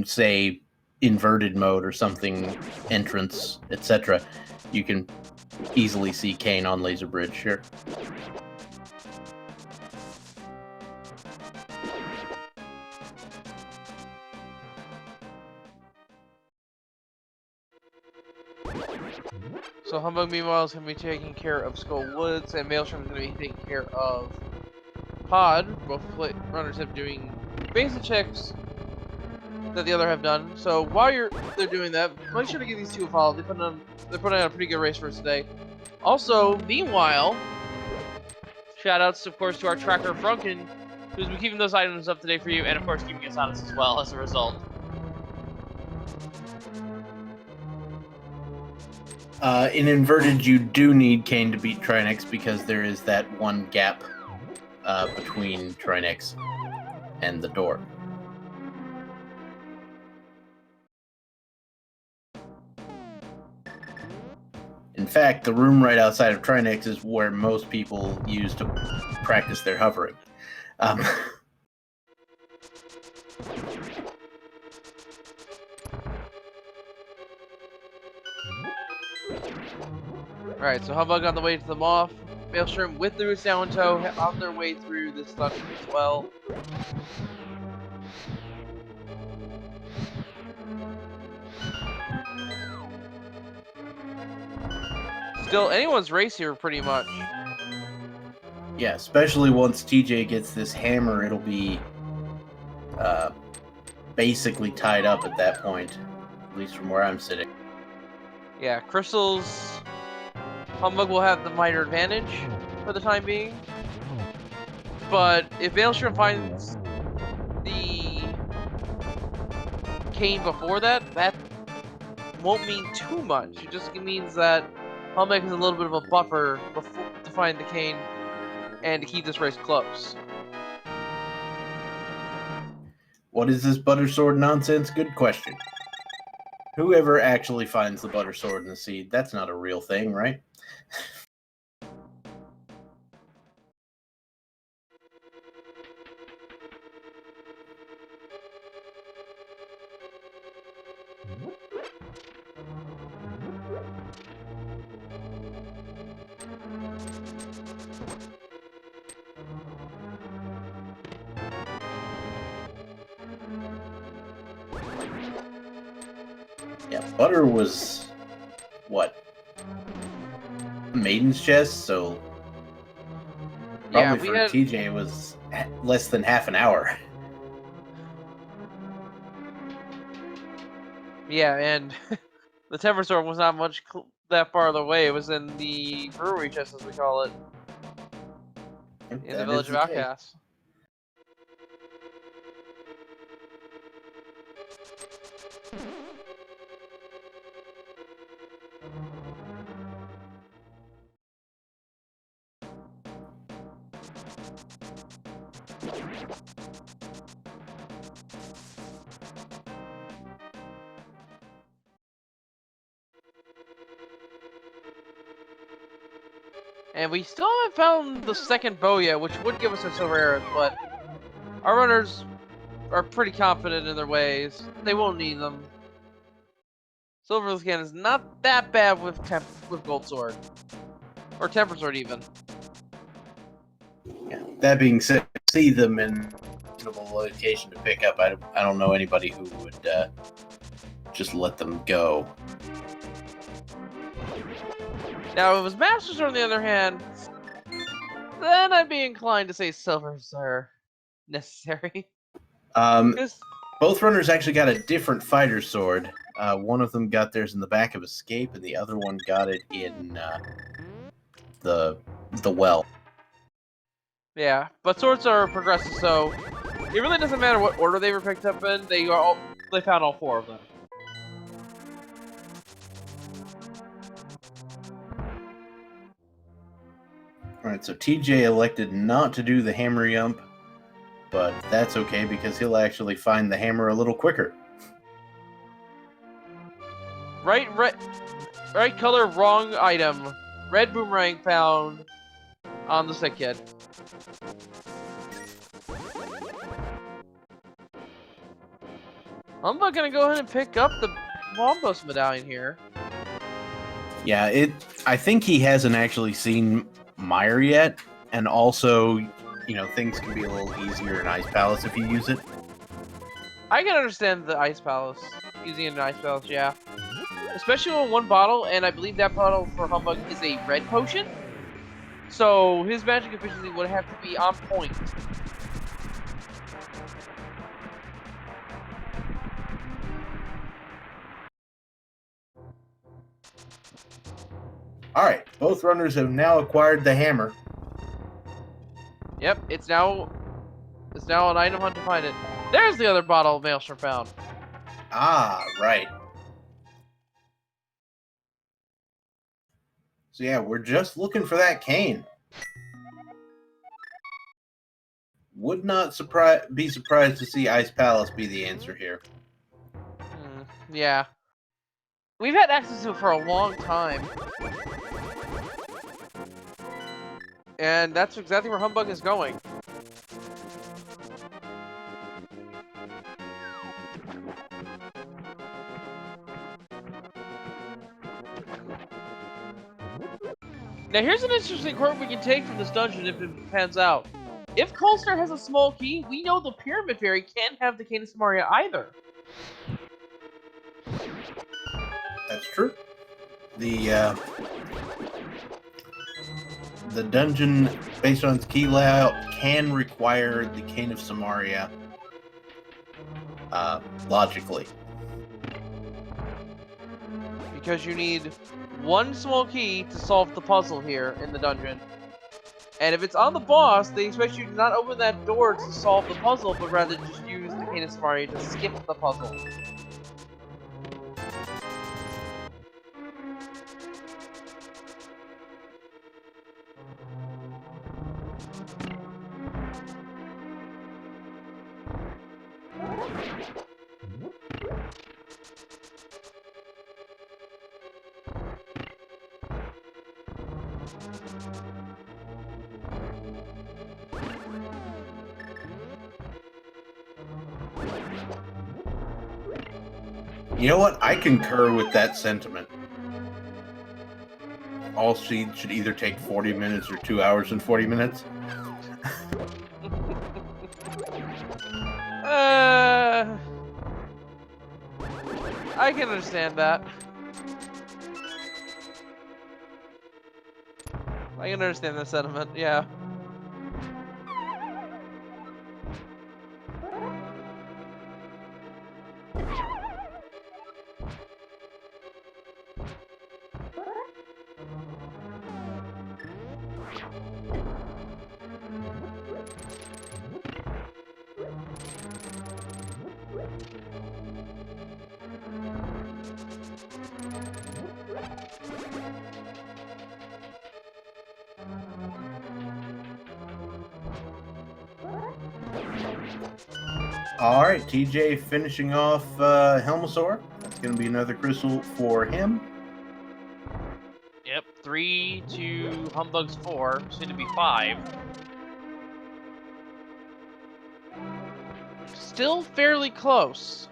say inverted mode or something, entrance, etc., you can easily see Kane on Laser Bridge here. So Humbug meanwhile is going to be taking care of Skull Woods, and Maelstrom is going to be taking care of Pod. Both runners have doing basic checks that the other have done. So while they're doing that, make sure to give these two a follow. They're putting on a pretty good race for us today. Also, meanwhile, shoutouts of course to our tracker Frunken, who's been keeping those items up to date for you, and of course keeping us honest as well as a result. In inverted, you do need Kane to beat Trinex because there is that one gap between Trinex and the door. In fact, the room right outside of Trinex is where most people use to practice their hovering. Alright, so Humbug on the way to the Moth. Maelstrom with the Roots now in tow on their way through this dungeon as well. Still, anyone's race here pretty much. Yeah, especially once TJ gets this hammer, it'll be basically tied up at that point, at least from where I'm sitting. Yeah, Crystals, Humbug will have the minor advantage for the time being. But if Maelstrom finds the Kane before that, that won't mean too much. It just means that Humbug has a little bit of a buffer to find the Kane and to keep this race close. What is this butter sword nonsense? Good question. Whoever actually finds the butter sword in the seed, that's not a real thing, right? Yeah, butter was, what, Maiden's Chest, so probably for TJ it was less than half an hour. Yeah, and the Temper Storm was not much that far away. It was in the brewery chest, as we call it, in the That village is of the case. Outcasts. And we still haven't found the second bow yet, which would give us our silver arrows, but our runners are pretty confident in their ways. They won't need them. Silver Scan is not that bad with Gold Sword. Or Temper Sword, even. Yeah. That being said, see them in a reasonable location to pick up. I don't know anybody who would just let them go. Now, if it was Master Sword, on the other hand, then I'd be inclined to say silvers are necessary. Because Both runners actually got a different fighter sword. One of them got theirs in the back of Escape, and the other one got it in the well. yeah, but swords are progressive, so it really doesn't matter what order they were picked up in. They found all four of them. All right, so TJ elected not to do the hammer yump, but that's okay because he'll actually find the hammer a little quicker. Right color, wrong item. Red boomerang found on the sick kid. I'm not gonna go ahead and pick up the Wombos medallion here. Yeah, I think he hasn't actually seen Meyer yet, and also, things can be a little easier in Ice Palace if you use it. I can understand the Ice Palace. Using an Ice Palace, yeah. Especially with one bottle, and I believe that bottle for Humbug is a red potion. So his magic efficiency would have to be on point. All right, both runners have now acquired the hammer. Yep, it's now an item hunt to find it. There's the other bottle Maelstrom found. Ah, right. So yeah, we're just looking for that cane. Would not be surprised to see Ice Palace be the answer here. Yeah. We've had access to it for a long time. And that's exactly where Humbug is going. Now here's an interesting quirk we can take from this dungeon if it pans out. If Colster has a small key, we know the Pyramid Fairy can't have the Cane of Samaria either. That's true. The dungeon, based on its key layout, can require the Cane of Samaria logically. Because you need one small key to solve the puzzle here in the dungeon. And if it's on the boss, they expect you to not open that door to solve the puzzle, but rather just use the Cane of Samaria to skip the puzzle. You know what? I concur with that sentiment. All seeds should either take 40 minutes or 2 hours and 40 minutes. I can understand that. I can understand the sentiment, yeah. All right, TJ finishing off Helmosaur. That's going to be another crystal for him. Yep, 3 to Humbug's 4, soon to be 5. Still fairly close.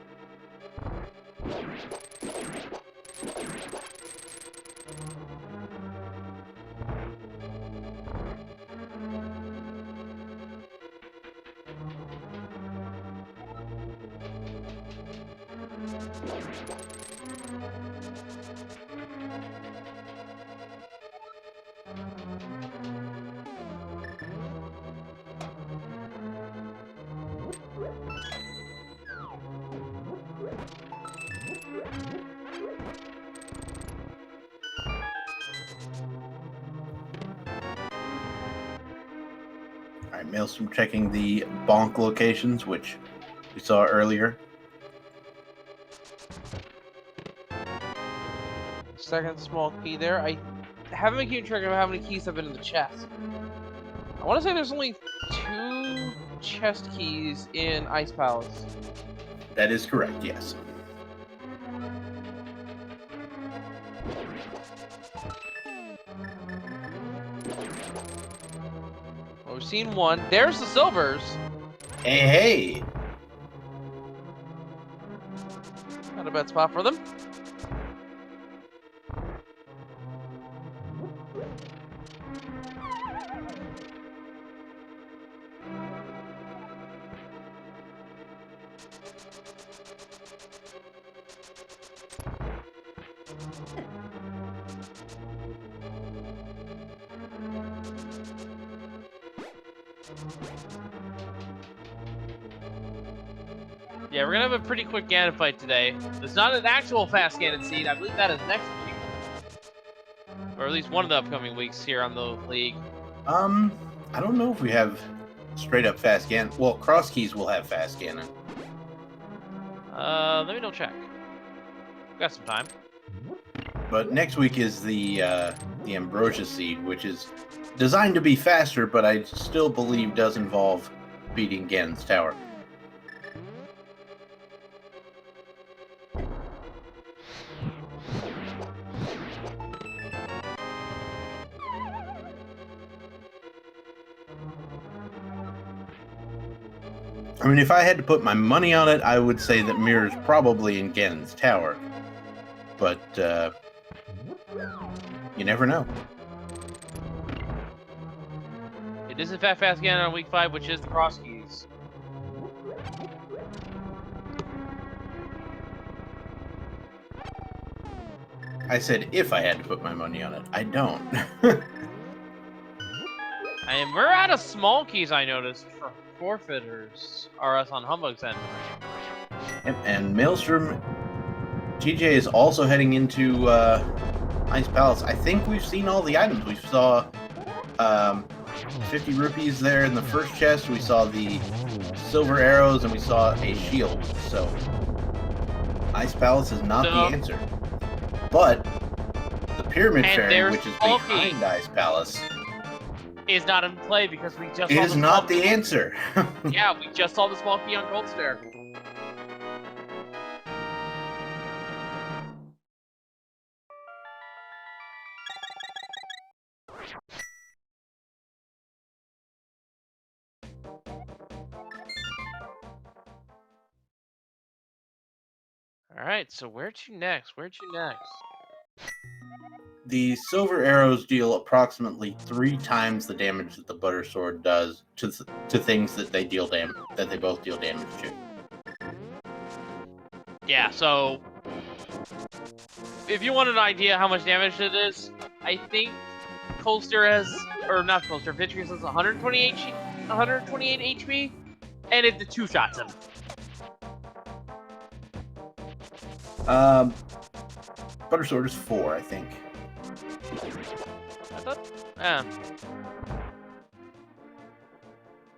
All right, Maelstrom checking the bonk locations, which we saw earlier. Second small key there. I haven't been keeping track of how many keys have been in the chest. I want to say there's only 2 chest keys in Ice Palace. That is correct, yes. Well, we've seen 1. There's the silvers. Hey! Not a bad spot for them. Yeah, we're gonna have a pretty quick Ganon fight today. It's not an actual fast Ganon seed. I believe that is next week. Or at least one of the upcoming weeks here on the league. I don't know if we have straight up fast Ganon. Well, cross keys will have fast Ganon. Let me double check. Got some time. But next week is the Ambrosia seed, which is designed to be faster, but I still believe does involve beating Ganon's tower. I mean, if I had to put my money on it, I would say that Mirror's probably in Ganon's tower. But, you never know. It is in fact fast Ganon on week 5, which is the cross keys. I said if I had to put my money on it. I don't. And we're out of small keys, I noticed, for forfeiters, or us on Humbug's end. And Maelstrom, TJ is also heading into Ice Palace. I think we've seen all the items. We saw 50 rupees there in the first chest. We saw the silver arrows, and we saw a shield. So Ice Palace is not the answer. But the Pyramid Fairy, which is behind Ice Palace, is not in play because we just is not the answer. Yeah, we just saw the small key on Gold Stair. Alright, so where to next? Where to next? The silver arrows deal approximately 3 times the damage that the butter sword does to things that they deal that they both deal damage to. Yeah, so if you want an idea how much damage it is, I think Colster has, or not Colster, Vitreous has 128 HP, and it 2-shots him. Butter sword is 4, I think. I thought, yeah.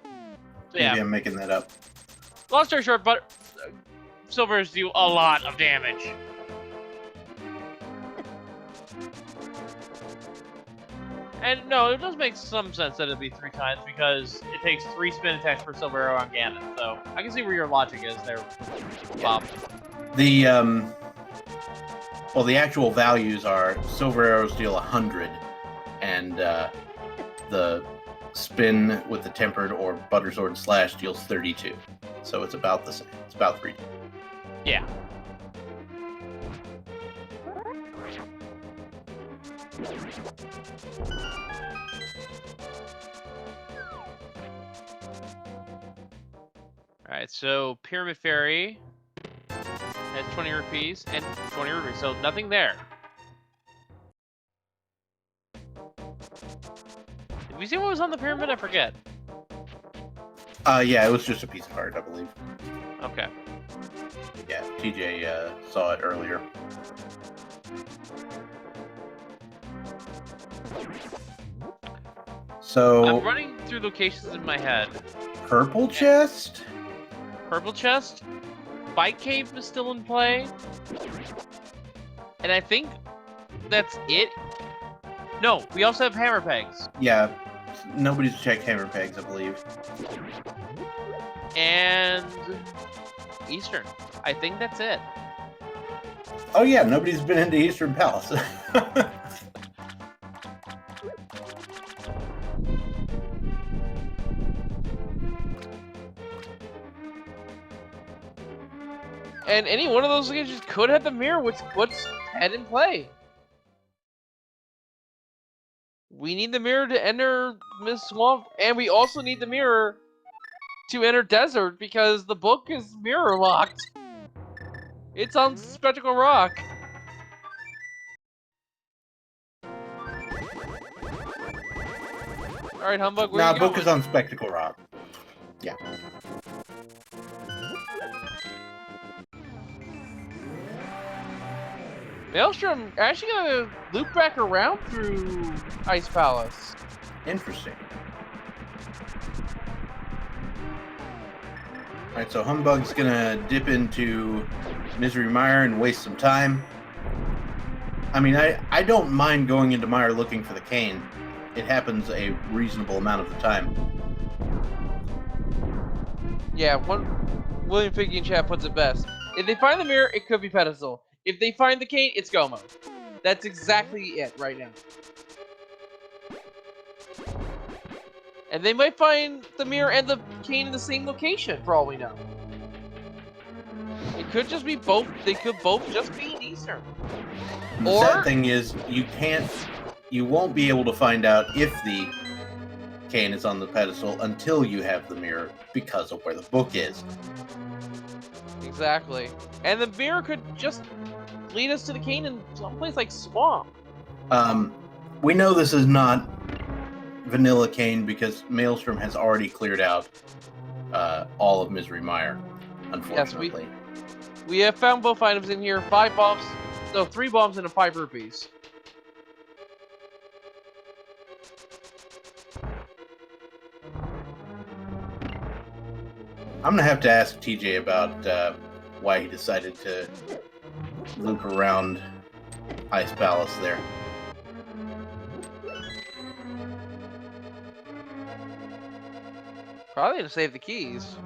So, Maybe I'm making that up. Long story short, but silvers do a lot of damage. And no, it does make some sense that it'd be 3 times because it takes 3 spin attacks per silver arrow on Ganon. So I can see where your logic is there, Bob. The well, the actual values are silver arrows deal 100, and the spin with the tempered or butter sword slash deals 32. So it's about the same. It's about 3. Yeah. Alright, so Pyramid Fairy has 20 rupees and 20 rupees, so nothing there. Did we see what was on the pyramid? I forget. Yeah, it was just a piece of art, I believe. Okay. Yeah, TJ saw it earlier. So I'm running through locations in my head. purple chest? Purple chest, Bike Cave is still in play, and I think that's it. No, we also have hammer pegs. Yeah, nobody's checked hammer pegs, I believe. And Eastern. I think that's it. Oh yeah, nobody's been into Eastern Palace. And any one of those locations could have the mirror, which puts head in play. We need the mirror to enter Miss Swamp, and we also need the mirror to enter Desert because the book is mirror locked. It's on Spectacle Rock. Alright, Humbug, where Nah, you book going? is on Spectacle Rock. Yeah. Maelstrom actually gonna loop back around through Ice Palace. Interesting. Alright, so Humbug's gonna dip into Misery Mire and waste some time. I mean, I don't mind going into Mire looking for the cane. It happens a reasonable amount of the time. Yeah, William Figgy in chat puts it best. If they find the mirror, it could be Pedestal. If they find the cane, it's Gomo. That's exactly it right now. And they might find the mirror and the cane in the same location, for all we know. It could just be both. They could both just be in Eastern. And the Or- sad thing is, you won't be able to find out if the cane is on the pedestal until you have the mirror because of where the book is. Exactly. And the mirror could just lead us to the cane in someplace like Swamp. We know this is not vanilla cane because Maelstrom has already cleared out all of Misery Mire, unfortunately. We have found both items in here. 5 bombs. No, 3 bombs and 5 rupees. I'm gonna have to ask TJ about why he decided to loop around Ice Palace there. Probably to save the keys.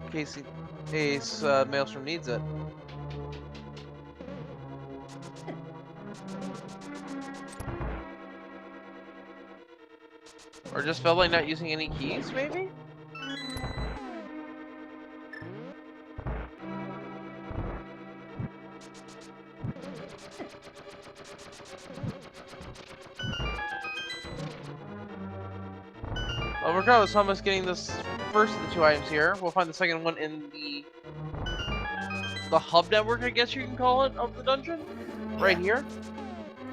In case Maelstrom needs it. Or just felt like not using any keys, maybe? Well, regardless, Hummus getting this first of the 2 items here. We'll find the second one in the hub network, I guess you can call it, of the dungeon. Right here.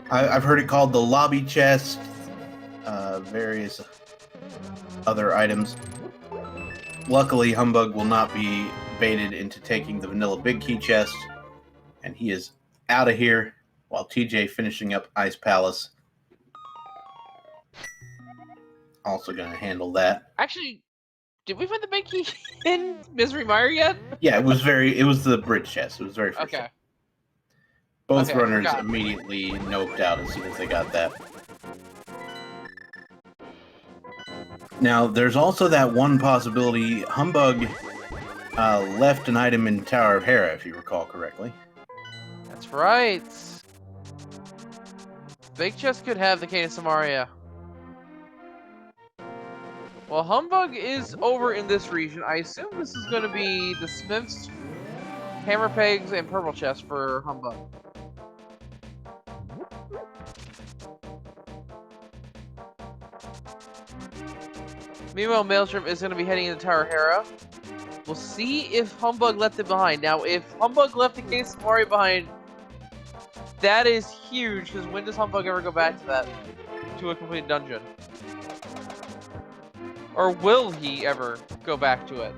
I've heard it called the lobby chest, various other items. Luckily, Humbug will not be baited into taking the vanilla big key chest, and he is out of here while TJ finishing up Ice Palace. Also gonna handle that. Actually, did we find the big key in Misery Mire yet? Yeah, it was the bridge chest. It was very first. Okay. Both Okay, I runners forgot. immediately noped out as soon as they got that. Now, there's also that one possibility. Humbug left an item in Tower of Hera, if you recall correctly. That's right. Big Chest could have the Cane of Samaria. Well, Humbug is over in this region. I assume this is going to be the Smiths, Hammer Pegs, and Purple Chest for Humbug. Meanwhile, Maelstrom is going to be heading into Tower Hera. We'll see if Humbug left it behind. Now, if Humbug left the Cane of Samaria behind, that is huge, because when does Humbug ever go back to that? To a complete dungeon? Or will he ever go back to it?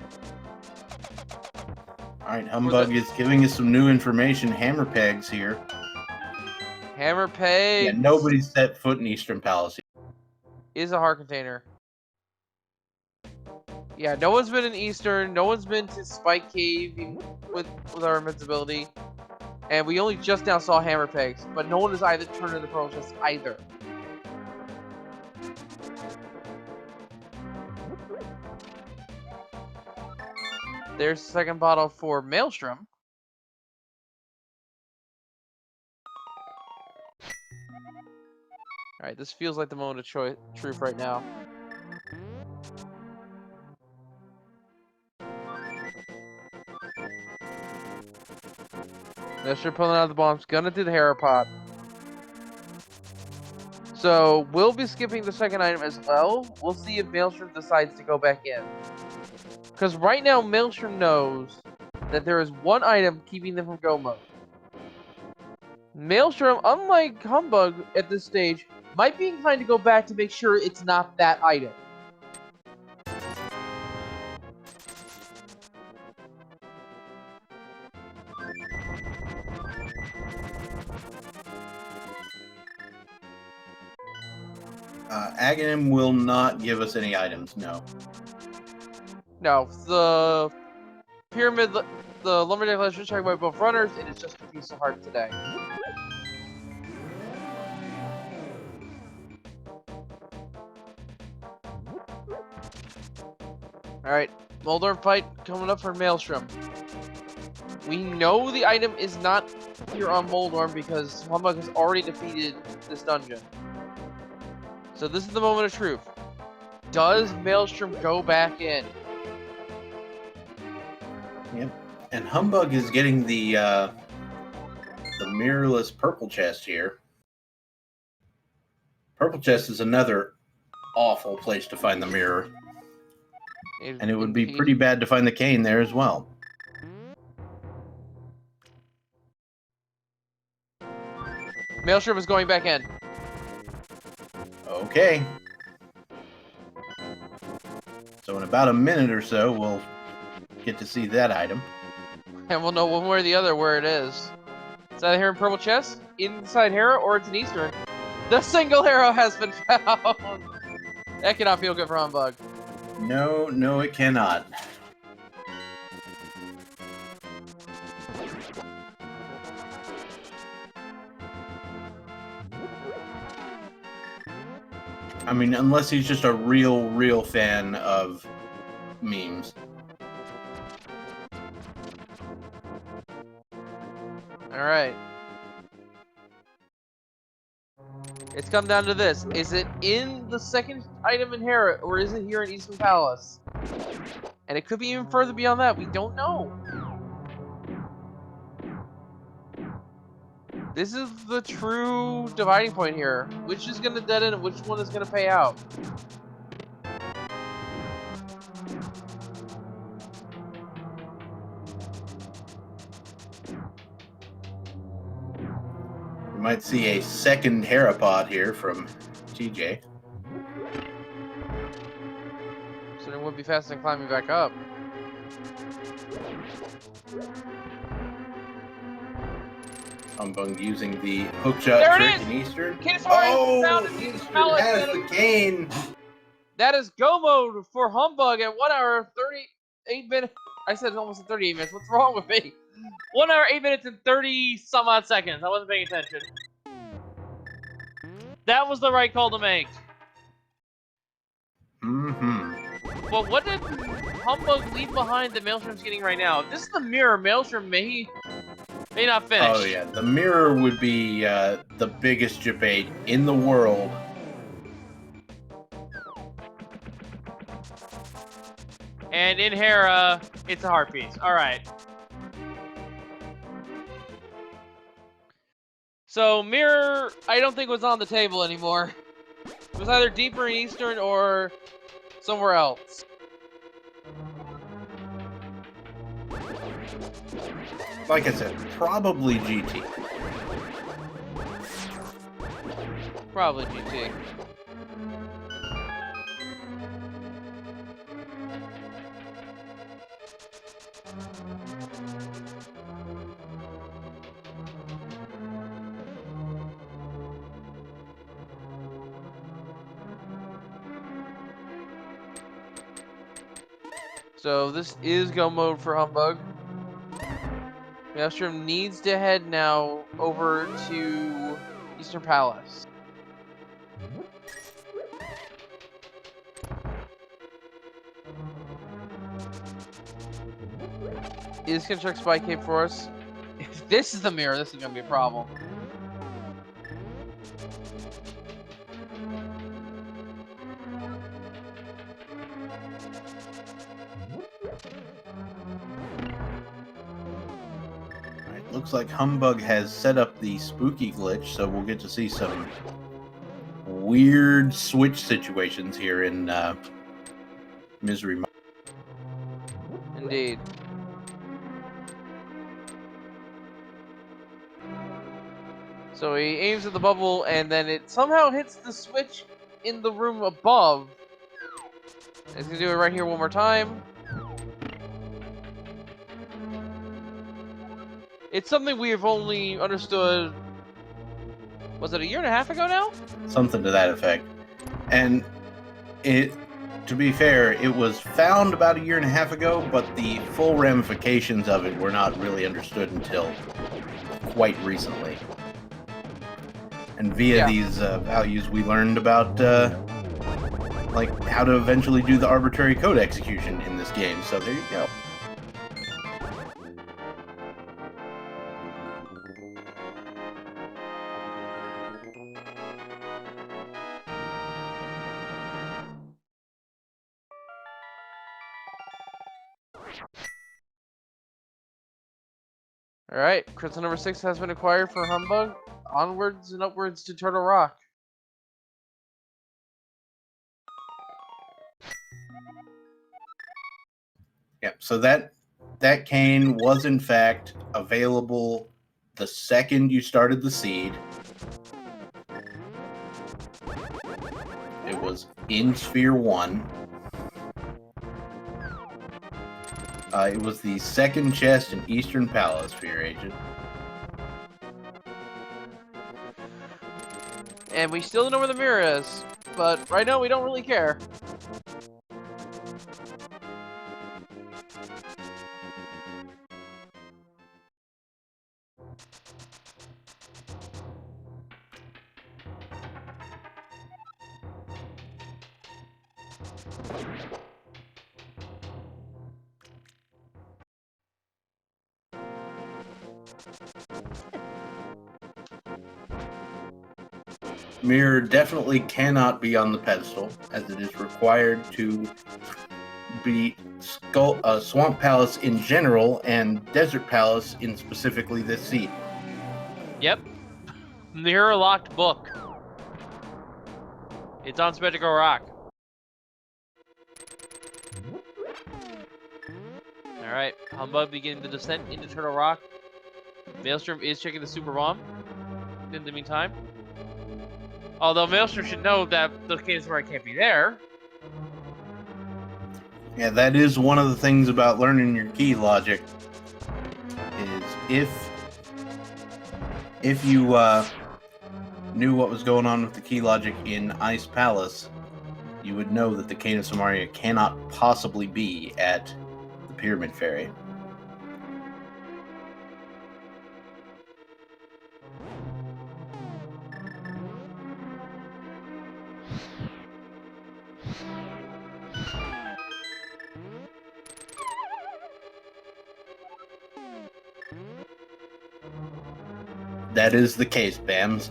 Alright, Humbug is giving us some new information. Hammer Pegs here. Hammer Pegs. Yeah, nobody's set foot in Eastern Palace. Is a heart container. Yeah, no one's been in Eastern. No one's been to Spike Cave with our invincibility. And we only just now saw Hammer Pegs. But no one has either turned into the Pearl Chest either. There's the second bottle for Maelstrom. Alright, this feels like the moment of truth right now. Maelstrom pulling out the bombs, gonna do the Hera Pot. So, we'll be skipping the second item as well. We'll see if Maelstrom decides to go back in. Because right now, Maelstrom knows that there is one item keeping them from go mode. Maelstrom, unlike Humbug at this stage, might be inclined to go back to make sure it's not that item. Aghanim will not give us any items, no. No, the pyramid, the lumberjack legend checked by both runners, it is just a piece of heart today. Alright, Moldorm fight coming up for Maelstrom. We know the item is not here on Moldorm because Humbug has already defeated this dungeon. So this is the moment of truth. Does Maelstrom go back in? Yep. And Humbug is getting the mirrorless purple chest here. Purple chest is another awful place to find the mirror. And it would be pretty bad to find the cane there as well. Maelstrom is going back in. Okay. So in about a minute or so, we'll get to see that item. And we'll know one way or the other where it is. Is that here in Purple Chest? Inside Hera, or it's in Eastern? The single arrow has been found! That cannot feel good for Humbug. No, no, it cannot. I mean, unless he's just a real fan of memes. Alright. It's come down to this. Is it in the second item in Hera, or is it here in Eastern Palace? And it could be even further beyond that. We don't know. This is the true dividing point here. Which is going to dead end and which one is going to pay out? We might see a second Herapod here from TJ. So it would be faster than climbing back up. Humbug using the hookshot There it trick is! in Eastern. Cane of Samaria found in Eastern Palace. has the cane. That is go mode for Humbug at 1 hour 38 minutes. I said almost 38 minutes. What's wrong with me? 1 hour, 8 minutes, and 30 some odd seconds. I wasn't paying attention. That was the right call to make. Mm-hmm. But what did Humbug leave behind that Maelstrom's getting right now? If this is the mirror, Maelstrom may not finish. Oh yeah, the mirror would be the biggest debate in the world. And in Hera, it's a heart piece. All right. So mirror, I don't think was on the table anymore. It was either deeper in Eastern or somewhere else. Like I said, probably GT. Probably GT. So this is go mode for Humbug. Maelstrom needs to head now over to Eastern Palace. Is construct spy cape for us? If this is the mirror, this is gonna be a problem. Looks like Humbug has set up the spooky glitch, so we'll get to see some weird switch situations here in Misery. Indeed. So he aims at the bubble, and then it somehow hits the switch in the room above. He's gonna do it right here one more time. It's something we have only understood, was it a year and a half ago now? Something to that effect. And it, to be fair, it was found about a year and a half ago, but the full ramifications of it were not really understood until quite recently. And via these values, we learned about like how to eventually do the arbitrary code execution in this game. So there you go. Alright, crystal number 6 has been acquired for Humbug. Onwards and upwards to Turtle Rock. Yep. So that cane was in fact available the second you started the seed. It was in Sphere 1. It was the second chest in Eastern Palace for your agent. And we still don't know where the mirror is, but right now we don't really care. Mirror definitely cannot be on the pedestal, as it is required to be Swamp Palace in general and Desert Palace in specifically this seed. Yep. Mirror locked book. It's on Spectacle Rock. Alright, Humbug beginning the descent into Turtle Rock. Maelstrom is checking the super bomb in the meantime. Although Maelstrom should know that the case where I can't be there. Yeah, that is one of the things about learning your key logic. Is if you knew what was going on with the key logic in Ice Palace, you would know that the Cane of Samaria cannot possibly be at the Pyramid Ferry. That is the case, Bams.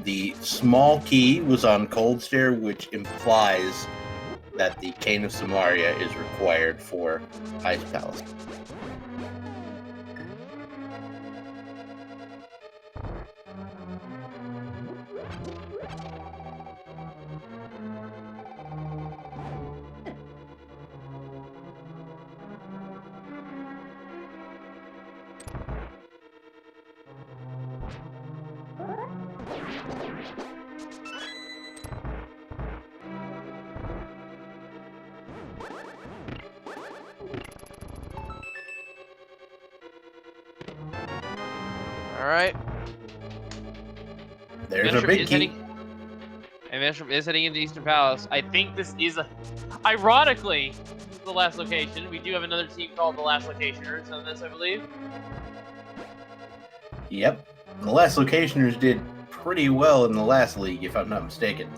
The small key was on Cold Stare, which implies that the Cane of Samaria is required for Ice Palace. All right. There's our big key. Maelstrom is heading into Eastern Palace. I think this is, ironically, the last location. We do have another team called the Last Locationers on this, I believe. Yep. The Last Locationers did pretty well in the last league, if I'm not mistaken.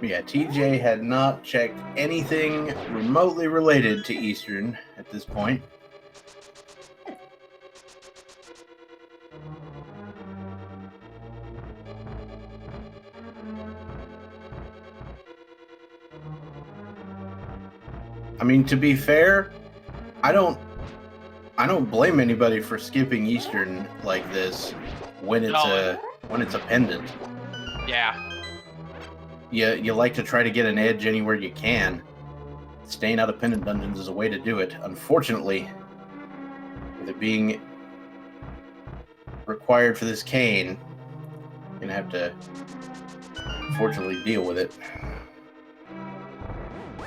Yeah, TJ had not checked anything remotely related to Eastern at this point. I mean, to be fair, I don't blame anybody for skipping Eastern like this when it's a pendant. Yeah. You like to try to get an edge anywhere you can. Staying out of pendant dungeons is a way to do it. Unfortunately, with it being required for this cane, you're gonna have to unfortunately deal with it.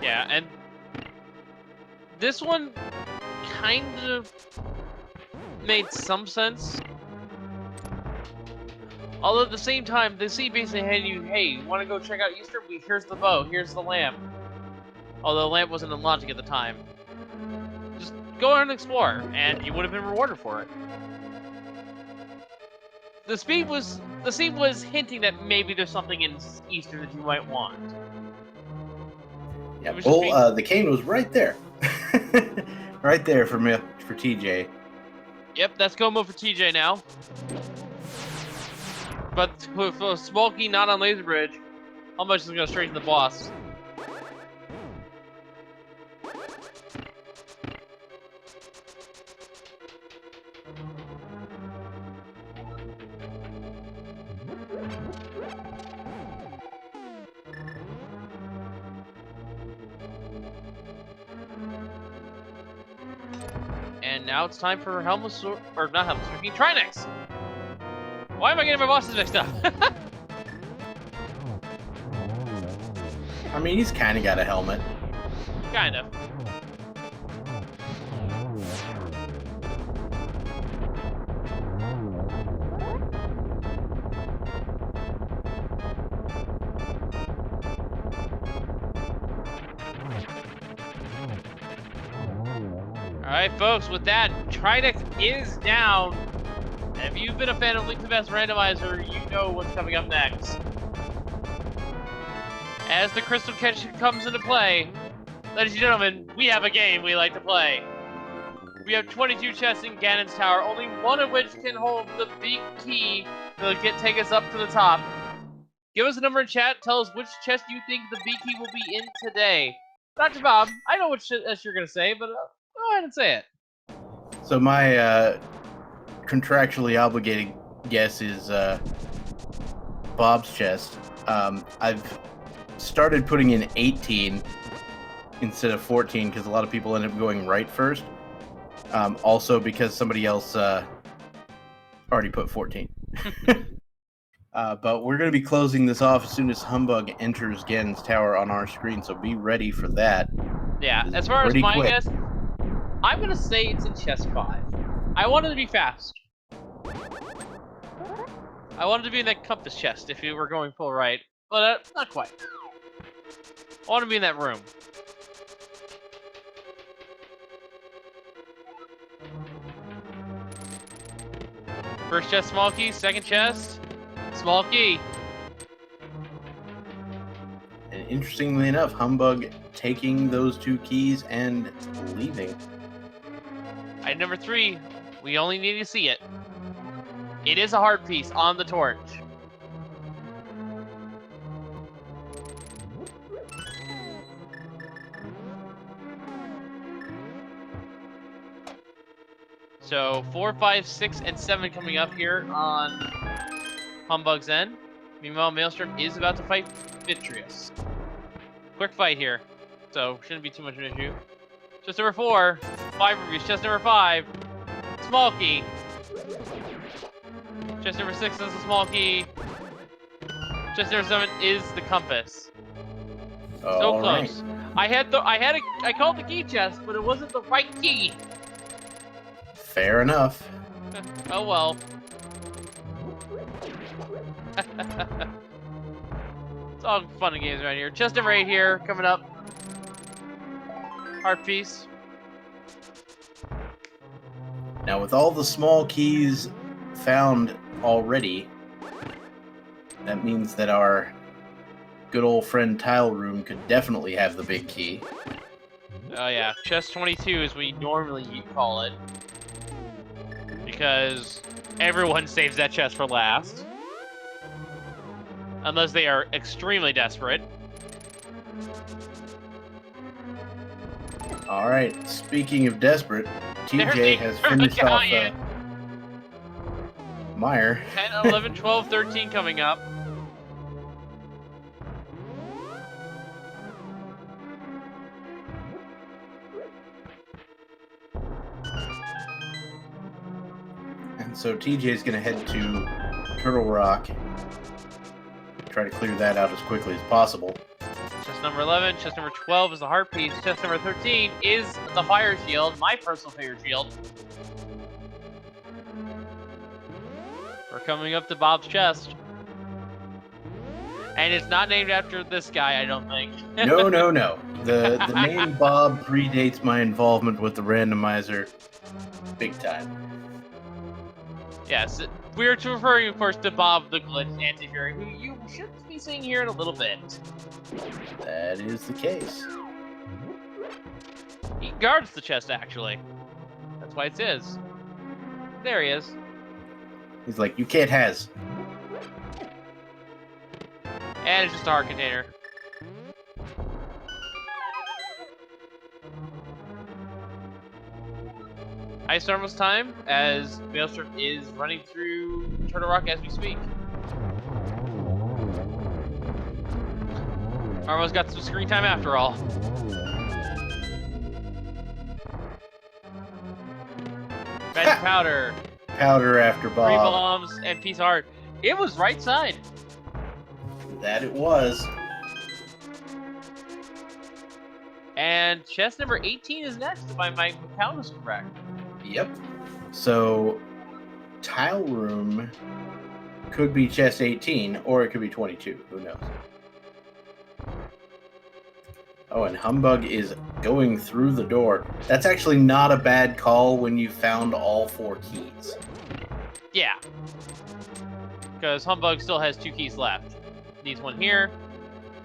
Yeah, and this one kind of made some sense. Although at the same time, the sea basically handed you, hey, you want to go check out Eastern? Here's the bow, here's the lamp. Although the lamp wasn't unlocking at the time. Just go out and explore, and you would have been rewarded for it. The scene was hinting that maybe there's something in Eastern that you might want. Yeah, well, the cane was right there. Right there for TJ. Yep, that's go mode for TJ now. But with a small key not on Laser Bridge, how much is going to straighten the boss? And now it's time for Trinex! Why am I getting my bosses mixed up? I mean, he's kind of got a helmet. Kind of. Alright, folks, with that, Trinex is down. And if you've been a fan of Link to the Past Randomizer, you know what's coming up next. As the Crystal Catch comes into play, ladies and gentlemen, we have a game we like to play. We have 22 chests in Ganon's Tower, only one of which can hold the big key to take us up to the top. Give us a number in chat, tell us which chest you think the big key will be in today. Dr. Bob, I know which chest you're going to say, but go ahead and say it. So my contractually obligated guess is Bob's chest. I've started putting in 18 instead of 14 because a lot of people end up going right first. Also because somebody else already put 14. But we're going to be closing this off as soon as Humbugh enters Ganon's Tower on our screen, so be ready for that. Yeah, as far as my guess, I'm going to say it's in chest 5. I wanted to be fast. I wanted to be in that compass chest if you were going full right, but not quite. I want to be in that room. First chest, small key. Second chest, small key. And interestingly enough, Humbug taking those 2 keys and leaving. Item number 3. We only need to see it. It is a heart piece on the torch. So 4, 5, 6, and 7 coming up here on Humbug's end. Meanwhile, Maelstrom is about to fight Vitreous. Quick fight here, so shouldn't be too much of an issue. Chest number 4, 5 rubies. Chest number 5, small key. Chest number 6 is a small key. Chest number 7 is the compass. So close. Right. I called the key chest, but it wasn't the right key. Fair enough. Oh well. It's all fun and games right here. Chest number 8 here, coming up. Heart piece. Now, with all the small keys found already, that means that our good old friend Tile Room could definitely have the big key. Oh yeah, chest 22 is what we normally call it. Because everyone saves that chest for last. Unless they are extremely desperate. Alright, speaking of desperate, TJ has finished off Meyer. 10, 11, 12, 13 coming up. And so TJ is going to head to Turtle Rock. Try to clear that out as quickly as possible. Chest number 11, chest number 12 is the heart piece, chest number 13 is the fire shield, my personal favorite shield. We're coming up to Bob's chest. And it's not named after this guy, I don't think. No. The name Bob predates my involvement with the randomizer big time. Yes, we're referring, of course, to Bob the Glitch Anti-Fury, who you should be seeing here in a little bit. That is the case. He guards the chest, actually. That's why it's his. There he is. He's like, you can't has. And it's just a heart container. Ice Normal's time, as Maelstrom is running through Turtle Rock as we speak. Armo's got some screen time after all. Magic powder. Powder after 3 Bob. bombs and piece of heart. It was right side. That it was. And chest number 18 is next, if my count is correct. Yep. So, Tile Room could be chest 18, or it could be 22. Who knows? Oh, and Humbug is going through the door. That's actually not a bad call when you found all 4 keys. Yeah. Because Humbug still has 2 keys left. Needs one here.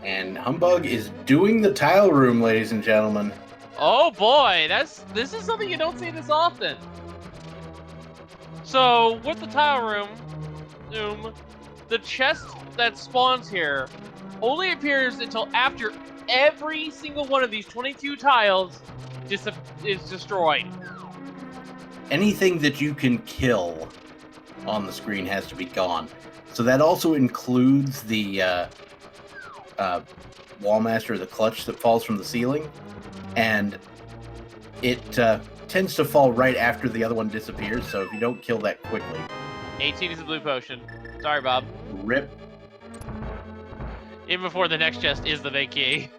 And Humbug is doing the Tile Room, ladies and gentlemen. Oh boy, this is something you don't see this often. So with the tile room, the chest that spawns here only appears until after every single one of these 22 tiles is destroyed. Anything that you can kill on the screen has to be gone. So that also includes the Wallmaster, the clutch that falls from the ceiling. And it tends to fall right after the other one disappears, so if you don't kill that quickly. 18 is a blue potion. Sorry, Bob. Rip. Even before the next chest is the big key.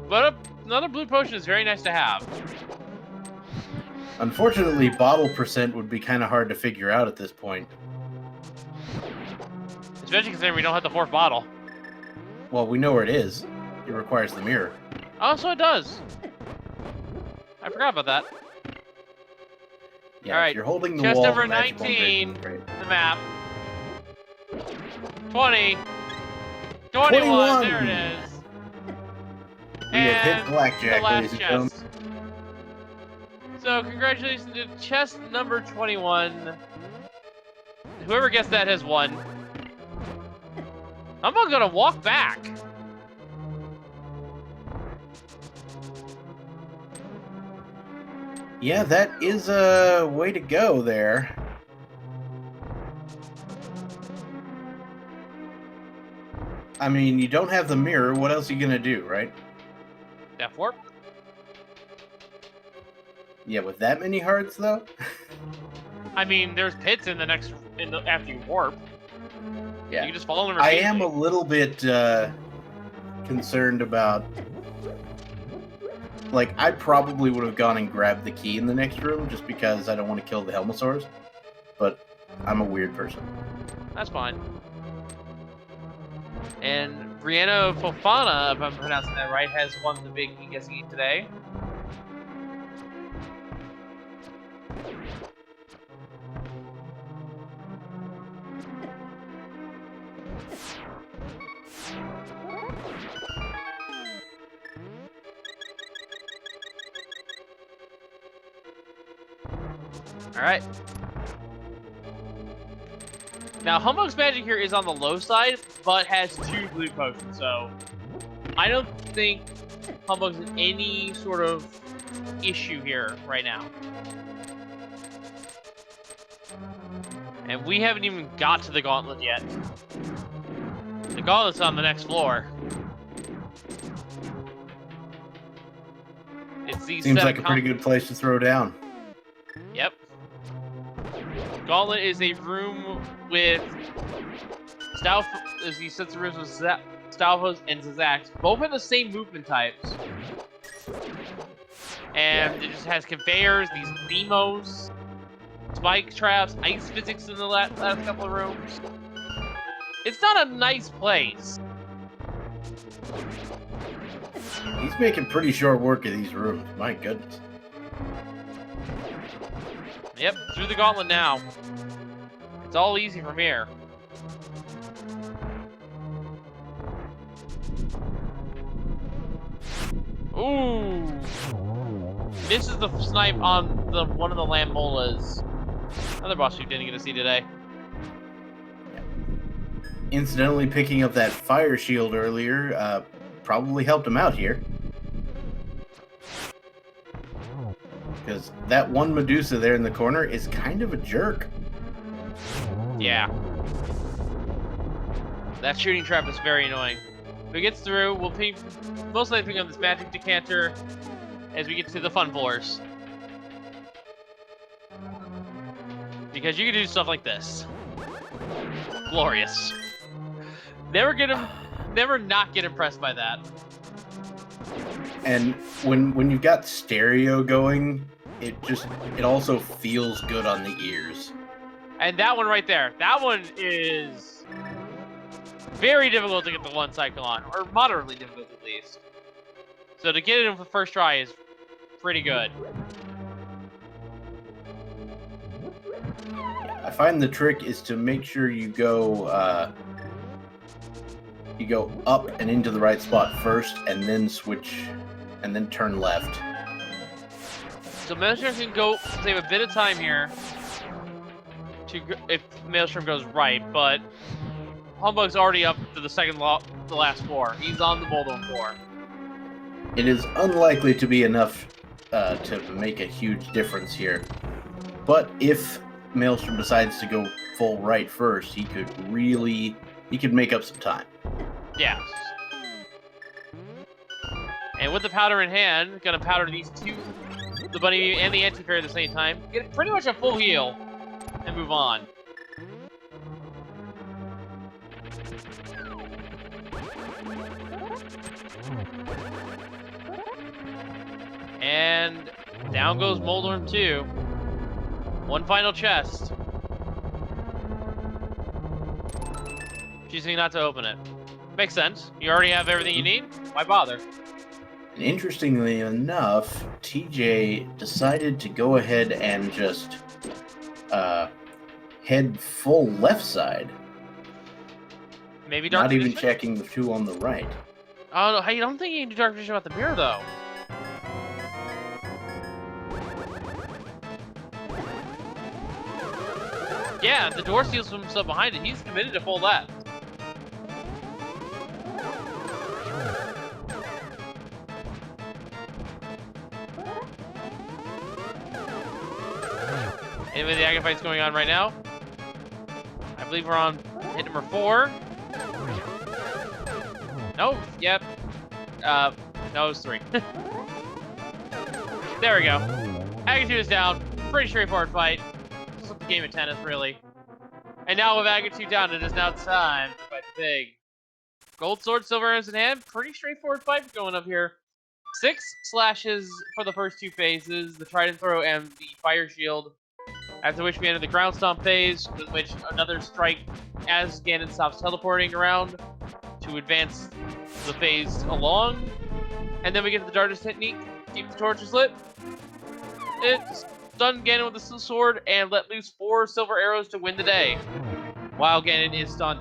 But another blue potion is very nice to have. Unfortunately, bottle percent would be kind of hard to figure out at this point. Especially considering we don't have the 4th bottle. Well, we know where it is. It requires the mirror. Oh, so it does. I forgot about that. Yeah, All right, if you're holding the chest wall, number the magic won't break 19. great. The map. 20. 21. There it is. We have hit And blackjack, the last ladies and gentlemen. chest. So congratulations to chest number 21. Whoever gets that has won. I'm not gonna walk back. Yeah, that is a way to go there. I mean, you don't have the mirror. What else are you gonna do, right? Death warp. Yeah, with that many hearts, though. I mean, there's pits in the next after you warp. Yeah, You can just follow them. I am a little bit concerned about. Like, I probably would have gone and grabbed the key in the next room just because I don't want to kill the Helmosaurs. But I'm a weird person. That's fine. And Brianna Fofana, if I'm pronouncing that right, has won the big guessing today. All right. Now, Humbugg's magic here is on the low side, but has 2 blue potions, so I don't think Humbugg's in any sort of issue here right now. And we haven't even got to the gauntlet yet. The gauntlet's on the next floor. It's these Seems 7 like a pretty good place to throw down. Yep. Gauntlet is a room with these sets of rooms with Stalfos and Zazax, both have the same movement types. And it just has conveyors, these Nemos, spike traps, ice physics in the last couple of rooms. It's not a nice place. He's making pretty short work of these rooms. My goodness. Yep, through the gauntlet now. It's all easy from here. Ooh. This is the snipe on one of the Lambolas. Another boss we didn't get to see today. Incidentally, picking up that fire shield earlier probably helped him out here. Because that one Medusa there in the corner is kind of a jerk. Yeah. That shooting trap is very annoying. If it gets through, we'll most likely pick up this magic decanter as we get to the fun floors. Because you can do stuff like this. Glorious. Never not get impressed by that. And when you've got stereo going, it also feels good on the ears. And that one right there, that one is very difficult to get the one cycle on, or moderately difficult at least. So to get it in the first try is pretty good. I find the trick is to make sure you go up and into the right spot first, and then switch, and then turn left. So Maelstrom can go save a bit of time here if Maelstrom goes right, but Humbug's already up to the last floor. He's on the Moldon floor. It is unlikely to be enough to make a huge difference here. But if Maelstrom decides to go full right first, he could make up some time. Yes. And with the powder in hand, gonna powder these two, the bunny and the anti-fairy at the same time. Get pretty much a full heal and move on. And down goes Moldorm 2. One final chest. Choosing not to open it. Makes sense. You already have everything you need. Why bother? And interestingly enough, TJ decided to go ahead and just head full left side. Maybe dark Not even vision? checking the two on the right. Oh, I don't think you can do dark vision about the mirror, though. Yeah, the door seals from himself behind it. He's committed to full left. Anyway, the Agate fight's going on right now. I believe we're on hit number 4. No, yep. No, it's 3. There we go. Agate 2 is down. Pretty straightforward fight. Just like a game of tennis, really. And now with Agate 2 down, it is now time to fight the pig. Gold sword, silver arrows in hand. Pretty straightforward fight going up here. 6 slashes for the first 2 phases, the trident throw and the fire shield. After which we enter the ground stomp phase, in which another strike as Ganon stops teleporting around to advance the phase along. And then we get to the darkness technique, keep the torches lit. It stun Ganon with the sword and let loose 4 silver arrows to win the day, while Ganon is stunned.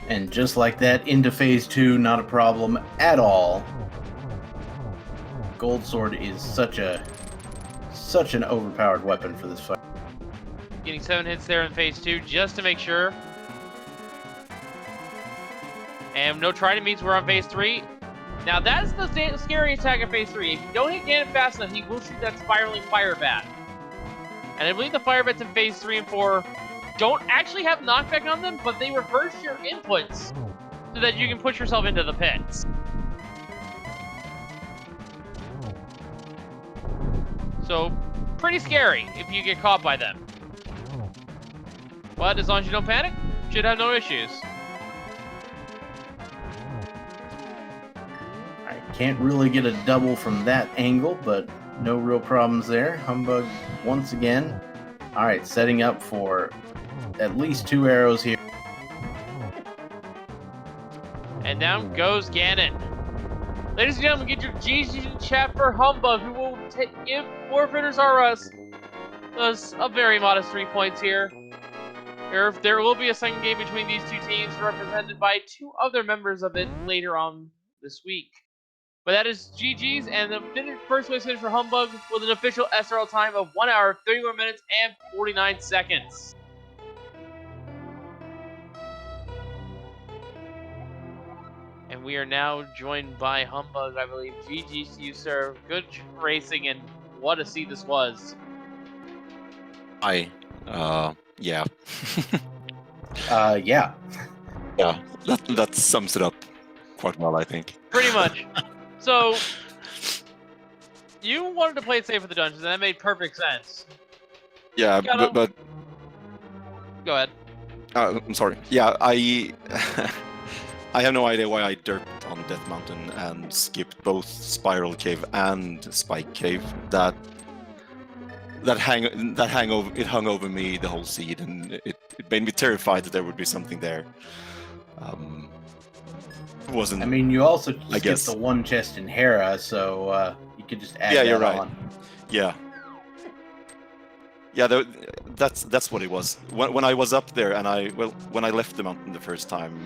And just like that, into phase 2, not a problem at all. Gold sword is such an overpowered weapon for this fight. Getting 7 hits there in phase 2 just to make sure. And no trident means we're on phase 3. Now that's the scary attack in phase 3. If you don't hit Ganon fast enough, he will shoot that spiraling fire bat. And I believe the fire bats in phase 3 and 4 don't actually have knockback on them, but they reverse your inputs so that you can push yourself into the pits. So, pretty scary if you get caught by them. But as long as you don't panic, should have no issues. I can't really get a double from that angle, but no real problems there. Humbugh once again. All right, setting up for at least 2 arrows here. And down goes Ganon. Ladies and gentlemen, get your GG in chat for Humbugh, who will give Forfeiters R Us a very modest 3 points here. There will be a second game between these 2 teams, represented by 2 other members of it later on this week. But that is GG's, and the first place finish for Humbugh with an official SRL time of 1 hour, 31 minutes, and 49 seconds. And we are now joined by Humbugh, I believe. GG's to you, sir. Good racing, and what a seat this was. Yeah. Yeah. Yeah, that sums it up quite well, I think. Pretty much. So, you wanted to play it safe with the dungeons, and that made perfect sense. Yeah, but Go ahead. I'm sorry. Yeah, I have no idea why I derped on Death Mountain and skipped both Spiral Cave and Spike Cave. That hangover, it hung over me the whole seed, and it made me terrified that there would be something there. It wasn't. I mean, you also skipped guess. the 1 chest in Hera, so you could just add Yeah, that you're right. on. Yeah. Yeah, that's what it was. When I was up there, and when I left the mountain the first time,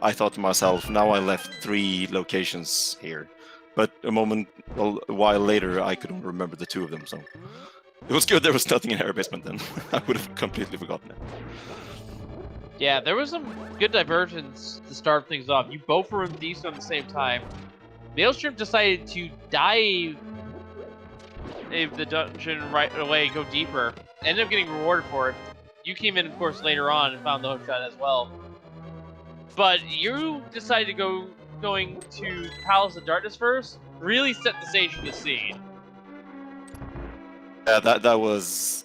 I thought to myself, now I left 3 locations here. But a while later, I couldn't remember the 2 of them, so it was good there was nothing in Hera Basement then. I would have completely forgotten it. Yeah, there was some good divergence to start things off. You both were in decent at the same time. TjMaelstrom decided to dive the dungeon right away, go deeper. Ended up getting rewarded for it. You came in, of course, later on and found the hook shot as well. But you decided to going to Palace of Darkness first. Really set the stage for the scene. Yeah, that was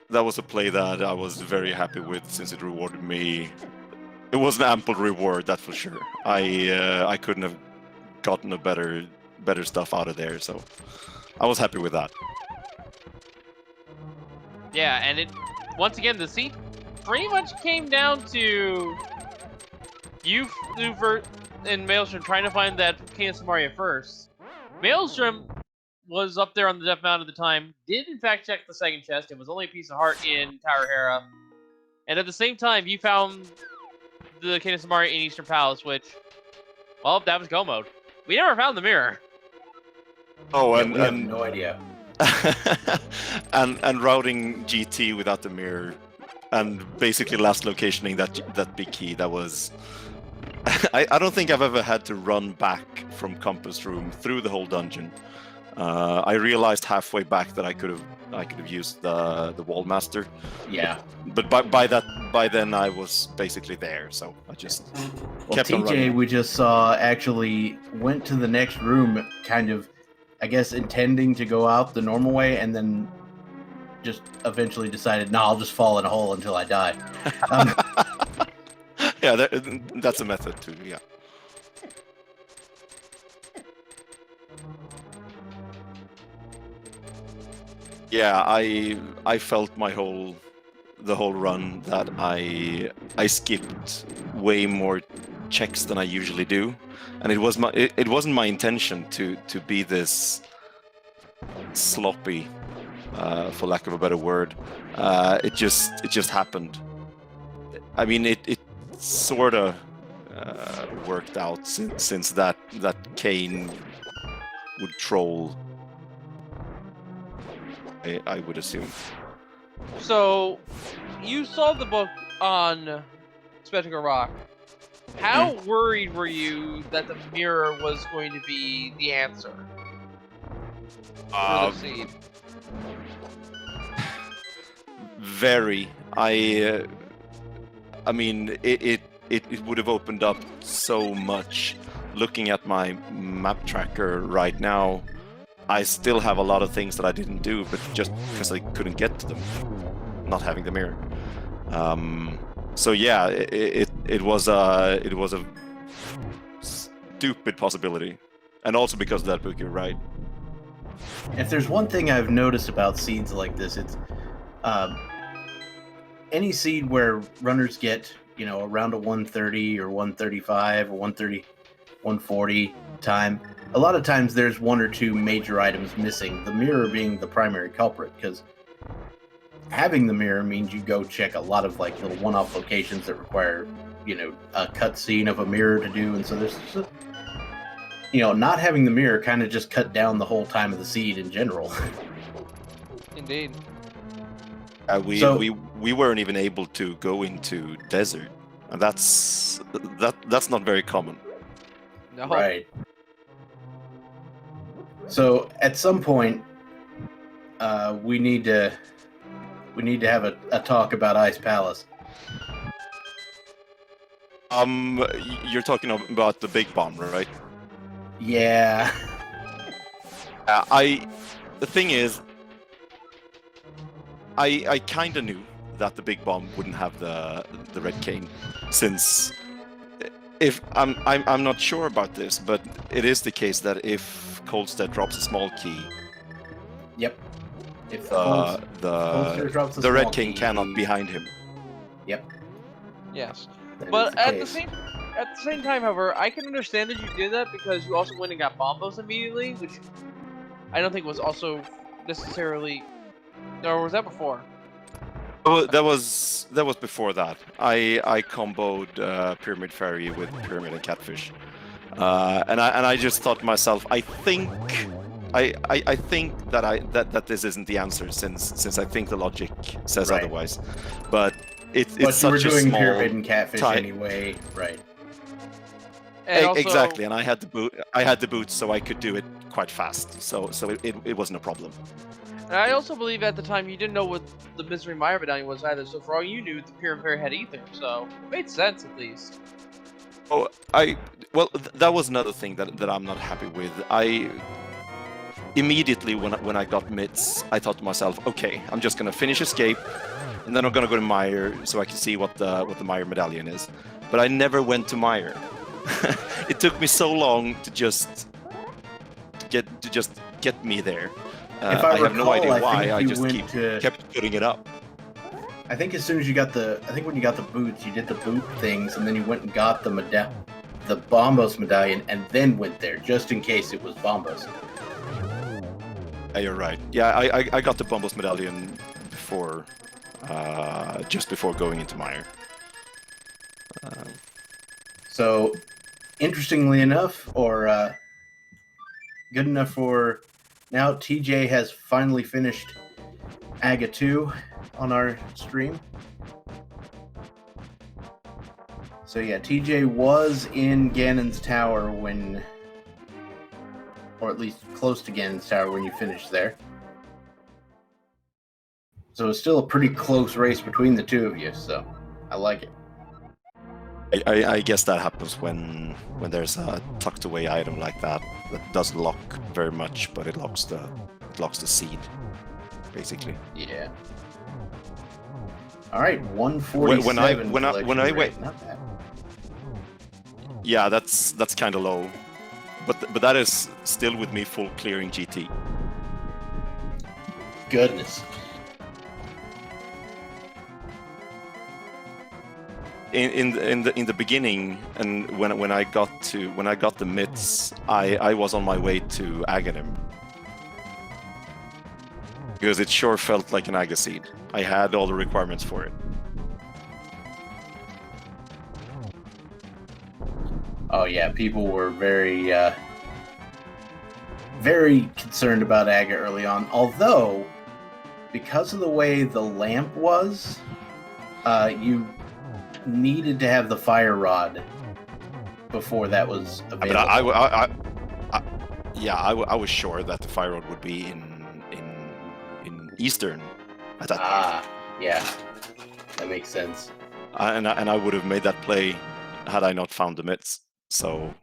a play that I was very happy with, since it rewarded me. It was an ample reward, that's for sure. I couldn't have gotten a better stuff out of there, so I was happy with that. Yeah, and once again, the seat pretty much came down to you and Maelstrom trying to find that King of Samaria first. Maelstrom was up there on the Death Mountain at the time, did in fact check the second chest. It was only a piece of heart in Tower Hera. And at the same time, you found the King of Samaria in Eastern Palace, which, well, that was go mode. We never found the mirror. Oh, Yeah, and we have no idea. and routing GT without the mirror, and basically last locationing that big key. That was. I don't think I've ever had to run back from Compass Room through the whole dungeon. I realized halfway back that I could have used the Wallmaster. Yeah. But by then I was basically there, so I just kept on TJ, running. we just saw, actually went to the next room, kind of, I guess, intending to go out the normal way, and then just eventually decided, no, I'll just fall in a hole until I die. Yeah, that's a method too. Yeah. Yeah, I felt the whole run that I skipped way more checks than I usually do, and it wasn't my intention to be this sloppy, for lack of a better word. It just happened. I mean, it sort of worked out since that Kane would troll. I would assume. So, you saw the book on Spectacle Rock. How worried were you that the mirror was going to be the answer for the seed? Very. I mean, it would have opened up so much. Looking at my map tracker right now, I still have a lot of things that I didn't do, but just because I couldn't get to them, not having the mirror. So yeah, it was a stupid possibility, and also because of that book, you're right. If there's one thing I've noticed about seeds like this, it's any seed where runners get, around a 130 or 135 or 130, 140 time. A lot of times there's one or two major items missing, the mirror being the primary culprit, because having the mirror means you go check a lot of like little one-off locations that require, a cutscene of a mirror to do, and so there's, not having the mirror kind of just cut down the whole time of the seed in general. Indeed. We weren't even able to go into desert, and that's not very common. No. Right. So at some point, we need to have a talk about Ice Palace. You're talking about the big bomb, right? Yeah. The thing is, I kind of knew that the big bomb wouldn't have the red cane, since if I'm not sure about this, but it is the case that if Coldstead drops a small key, Yep. If the red king cannot behind him. Yep. Yes. That is But the at the case. same time, however, I can understand that you did that because you also went and got bombos immediately, which I don't think was also necessarily. Or was that before? Oh, that was before that. I comboed Pyramid Fairy with Pyramid and Catfish, and I just thought to myself, I think that this isn't the answer, since I think the logic says Right. otherwise, but it's But you such were a doing small Pyramid and Catfish tie- anyway, right? And also, exactly, and I had the boots, so I could do it quite fast. So it wasn't a problem. And I also believe at the time you didn't know what the Misery Mire medallion was either, so for all you knew, the Pyramid Fairy had ether, so it made sense at least. Oh, that was another thing that I'm not happy with. I immediately when I got mitts, I thought to myself, okay, I'm just gonna finish escape, and then I'm gonna go to Mire so I can see what the Mire medallion is. But I never went to Mire. It took me so long to just get me there. If I have no recall, idea I why. think I you just went to- kept putting it up. I think as soon as you got I think when you got the boots, you did the boot things, and then you went and got the Bombos medallion, and then went there just in case it was Bombos. Yeah, you're right. Yeah, I got the Bombos medallion before, just before going into Mire. So, interestingly enough, or good enough for now, TJ has finally finished Aga 2 on our stream. So yeah, TJ was in Ganon's Tower when, or at least close to Ganon's Tower when you finished there. So it's still a pretty close race between the two of you, so I like it. I guess that happens when there's a tucked away item like that doesn't lock very much, but it locks the seed, basically. Yeah. All right, 147. When I went, not bad. yeah, that's kind of low, but that is still with me full clearing GT. Goodness. In the beginning, and when I got the mitts, I was on my way to Aghanim, because it sure felt like an Aga seed. I had all the requirements for it. Oh yeah, people were very very concerned about Aga early on. Although, because of the way the lamp was, you needed to have the fire rod before that was available. I was sure that the fire rod would be in Eastern at that point. Yeah, that makes sense. And I would have made that play had I not found the mitts. So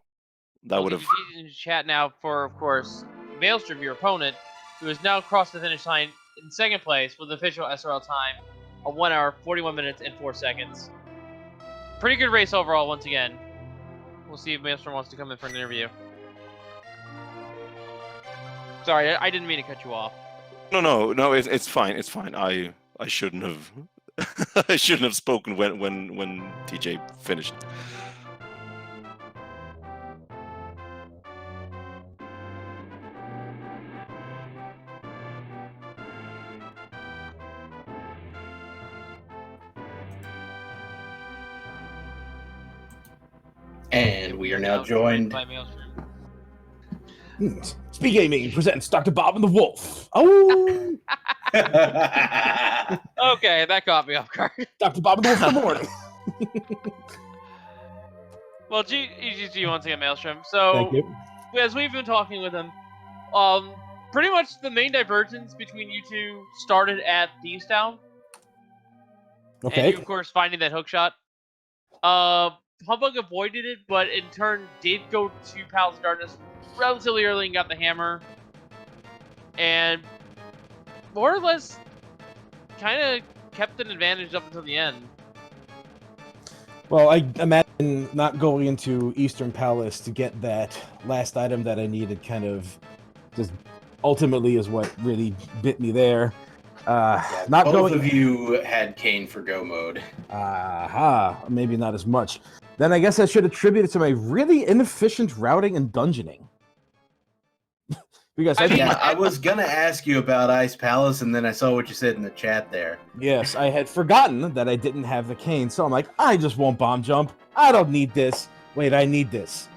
that would have. In chat now for, of course, Maelstrom, your opponent, who has now crossed the finish line in second place with official SRL time of 1 hour, 41 minutes, and 4 seconds. Pretty good race overall, once again. We'll see if Maelstrom wants to come in for an interview. Sorry, I didn't mean to cut you off. No, it's fine. It's fine. I shouldn't have. I shouldn't have spoken when TJ finished. And we are now joined by Maelstrom. Speed Gaming presents Dr. Bob and the Wolf. Oh! Okay, that caught me off guard. Dr. Bob and the Wolf in the morning. Well, GG once again, Maelstrom. So, Thank you. as we've been talking with him, pretty much the main divergence between you two started at Thieves Town. Okay. And you, of course, finding that hook shot. Humbugh avoided it, but in turn did go to Palace of Darkness relatively early and got the hammer. And more or less kind of kept an advantage up until the end. Well, I imagine not going into Eastern Palace to get that last item that I needed kind of just ultimately is what really bit me there. Not both going... of you had Kane for go mode. Maybe not as much. Then I guess I should attribute it to my really inefficient routing and dungeoning. Because I was gonna ask you about Ice Palace, and then I saw what you said in the chat there. Yes, I had forgotten that I didn't have the cane, so I'm like, I just won't bomb jump. I don't need this. Wait, I need this.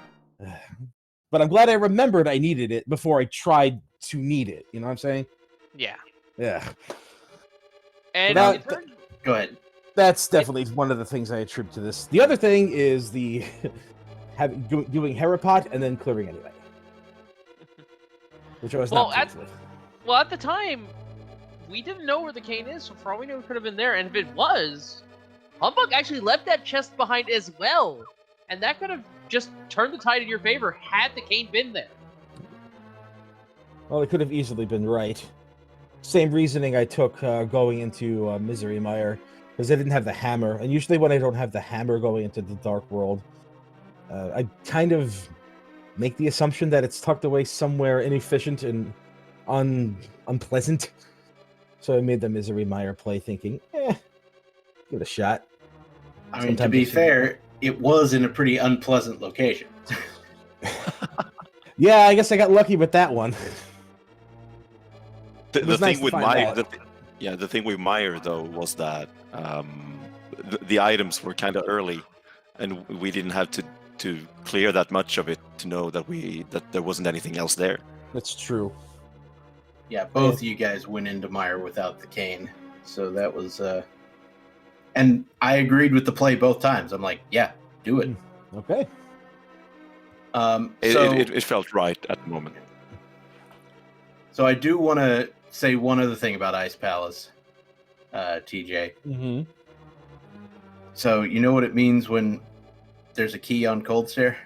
But I'm glad I remembered I needed it before I tried to need it. You know what I'm saying? Yeah. Yeah. And go ahead. That's definitely one of the things I attribute to this. The other thing is the doing Herapot and then clearing anyway. Which I was not pleased with. Well, at the time, we didn't know where the cane is, so for all we knew, it could have been there. And if it was, Humbugh actually left that chest behind as well. And that could have just turned the tide in your favor had the cane been there. Well, it could have easily been right. Same reasoning I took going into Misery Mire, because I didn't have the hammer. And usually when I don't have the hammer going into the Dark World, I kind of make the assumption that it's tucked away somewhere inefficient and unpleasant. So I made the Misery Mire play thinking, Give it a shot. I mean, to Sometimes be it's- fair, it was in a pretty unpleasant location. Yeah, I guess I got lucky with that one. The, It was the nice thing to with find Meyer, that. the thing with Meyer though was that the items were kind of early, and we didn't have to clear that much of it to know that there wasn't anything else there. That's true. Yeah, both you guys went into Meyer without the cane, so that was. And I agreed with the play both times. I'm like, yeah, do it. Okay. It felt right at the moment. So I do want to say one other thing about Ice Palace, TJ. Mm-hmm. So you know what it means when there's a key on Cold Stare?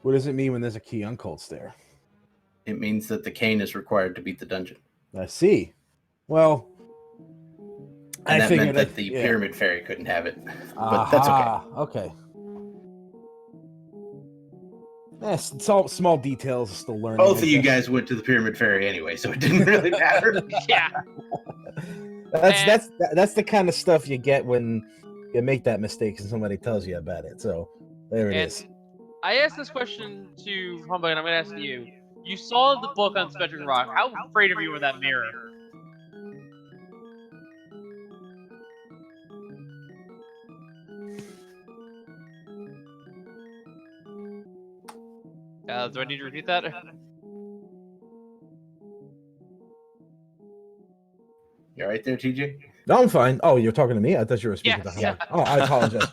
What does it mean when there's a key on Cold Stare? It means that the cane is required to beat the dungeon. I see. Well, And that figured meant that the Pyramid Fairy couldn't have it. But Aha, that's okay. Okay. Yes, it's all small details, still learning. Both I of you guess. guys went to the Pyramid Fairy anyway, so it didn't really matter. Yeah. That's the kind of stuff you get when you make that mistake and somebody tells you about it. So there it is. And I asked this question to Humbug, and I'm going to ask you. You saw the book on Spectrum Rock. How afraid of you were that mirror? Do I need to repeat that? You all right there, TJ? No, I'm fine. Oh, you're talking to me? I thought you were speaking Yes. to Humbug. Oh, I apologize.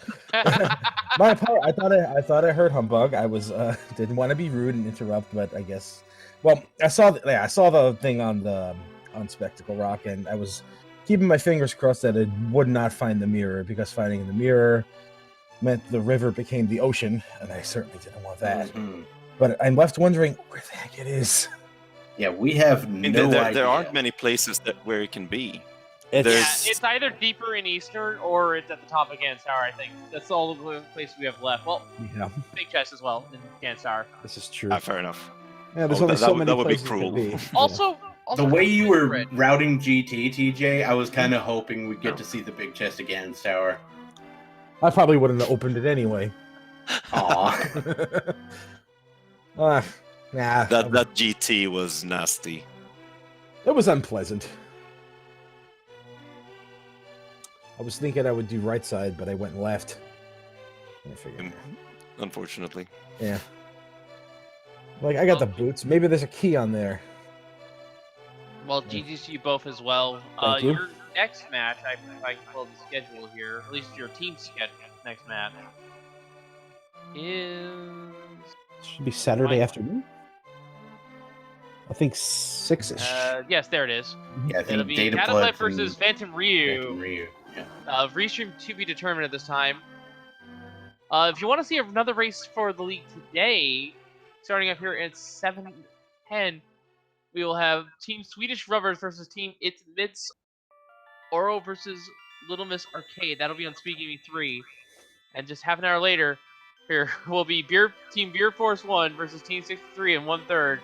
My apologies. I thought I heard Humbug. I was didn't want to be rude and interrupt, but I guess. Well, I saw the thing on Spectacle Rock, and I was keeping my fingers crossed that it would not find the mirror, because finding the mirror meant the river became the ocean, and I certainly didn't want that. Mhm. But I'm left wondering where the heck it is. Yeah, we have And no there, idea. there aren't many places where it can be. Yeah, There's- it's either deeper in Eastern or it's at the top of Ganstower, I think. That's all the places we have left. Well, Yeah, Big Chest as well in Ganstower. this is true. Fair enough. Yeah, there's Oh, only that so would- many that would be places it could cruel. be. Yeah. Also, The way you were Red. routing GT, TJ, I was kind of hoping we'd get to see the big chest of Ganon's Tower. I probably wouldn't have opened it anyway. Aw. Nah, That GT was nasty. it was unpleasant. I was thinking I would do right side, but I went left. I figured. Unfortunately. Yeah. Like, I got the boots. Maybe there's a key on there. Well, GG's to you both as well. Thank you. Your next match, I can pull the schedule here, at least your team schedule next match, is... Should be Saturday afternoon. I think 6-ish. Yes, there it is. Yeah, I It'll think be Data Catapult Blood versus Phantom Ryu. Phantom Ryu. Yeah. Restream to be determined at this time. If you want to see another race for the league today, starting up here at 7:10, we will have Team Swedish Rubbers versus Team It's Mids Oro versus Little Miss Arcade. That'll be on Speed Gaming 3. And just half an hour later, here will be Team Beer Force 1 versus Team 63 in 1/3.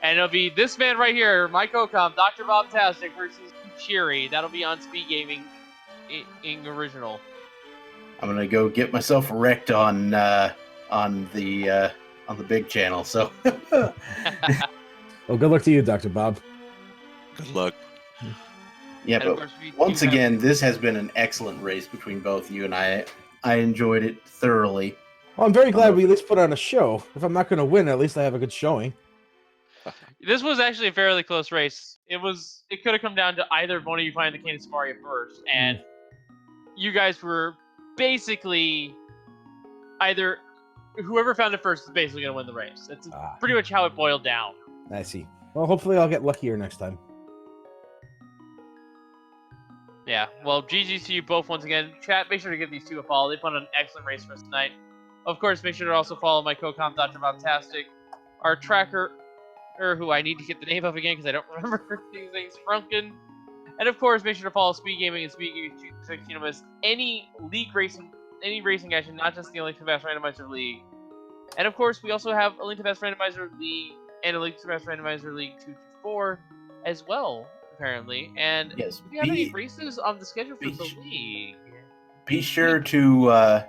And it'll be this man right here, my co-com, Dr. Bob Tastic versus Cheery. That'll be on Speed Gaming in original. I'm gonna go get myself wrecked on the big channel. So Well, good luck to you, Dr. Bob. Good luck. yeah, And of but course, we once do have- again, this has been an excellent race between both you and I. I enjoyed it thoroughly. Well, I'm very glad we at least put on a show. If I'm not going to win, at least I have a good showing. This was actually a fairly close race. It could have come down to either one of you finding the Cane of Samaria first, and you guys were basically either whoever found it first is basically going to win the race. That's pretty much how it boiled down. I see. Well, hopefully I'll get luckier next time. Yeah, well, GG's to you both once again. Chat, make sure to give these two a follow. They put on an excellent race for us tonight. Of course, make sure to also follow my co-com, Dr. Fantastic, our tracker, who I need to get the name of again because I don't remember these things, Frunken. And of course, make sure to follow Speed Gaming and Speed Gaming 216 to miss any league racing, any racing action, not just the Link to Fast Randomizer League. And of course, we also have a Link to Fast Randomizer League and a Link to Fast Randomizer League 224 as well, apparently. And Yes, do we have any races on the schedule for the league? Be sure to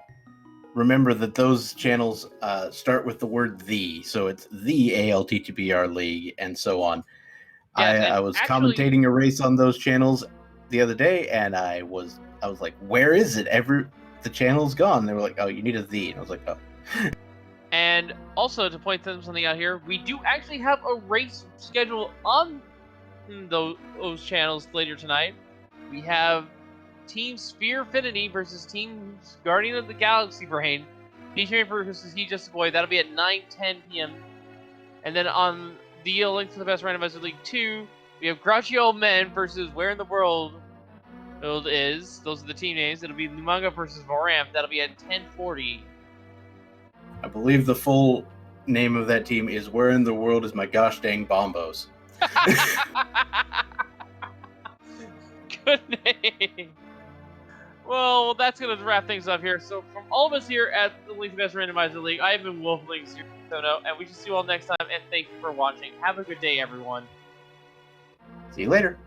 remember that those channels start with the word "the," so it's the ALTTPR League and so on. Yes, and I was actually- commentating a race on those channels the other day, and I was like, "Where is it? The channel's gone." They were like, "Oh, you need a "the," and I was like, "Oh." And also to point something out here, we do actually have a race scheduled on those channels later tonight. We have Team Sphere Affinity versus Team Guardian of the Galaxy Brain. TjMaelstrom versus He Just a Boy. That'll be at 9:10 p.m. And then on the link to the Best Randomizer League 2, we have Grouchy Old Men versus Where in the World Is. Those are the team names. It'll be Lumanga versus Voram. That'll be at 10:40. I believe the full name of that team is "Where in the World Is My Gosh Dang Bombos?" Good name. Well, that's going to wrap things up here. So, from all of us here at the League of Best Randomizer League, I have been Wolfling Sono, and we shall see you all next time, and thank you for watching. Have a good day, everyone. See you later.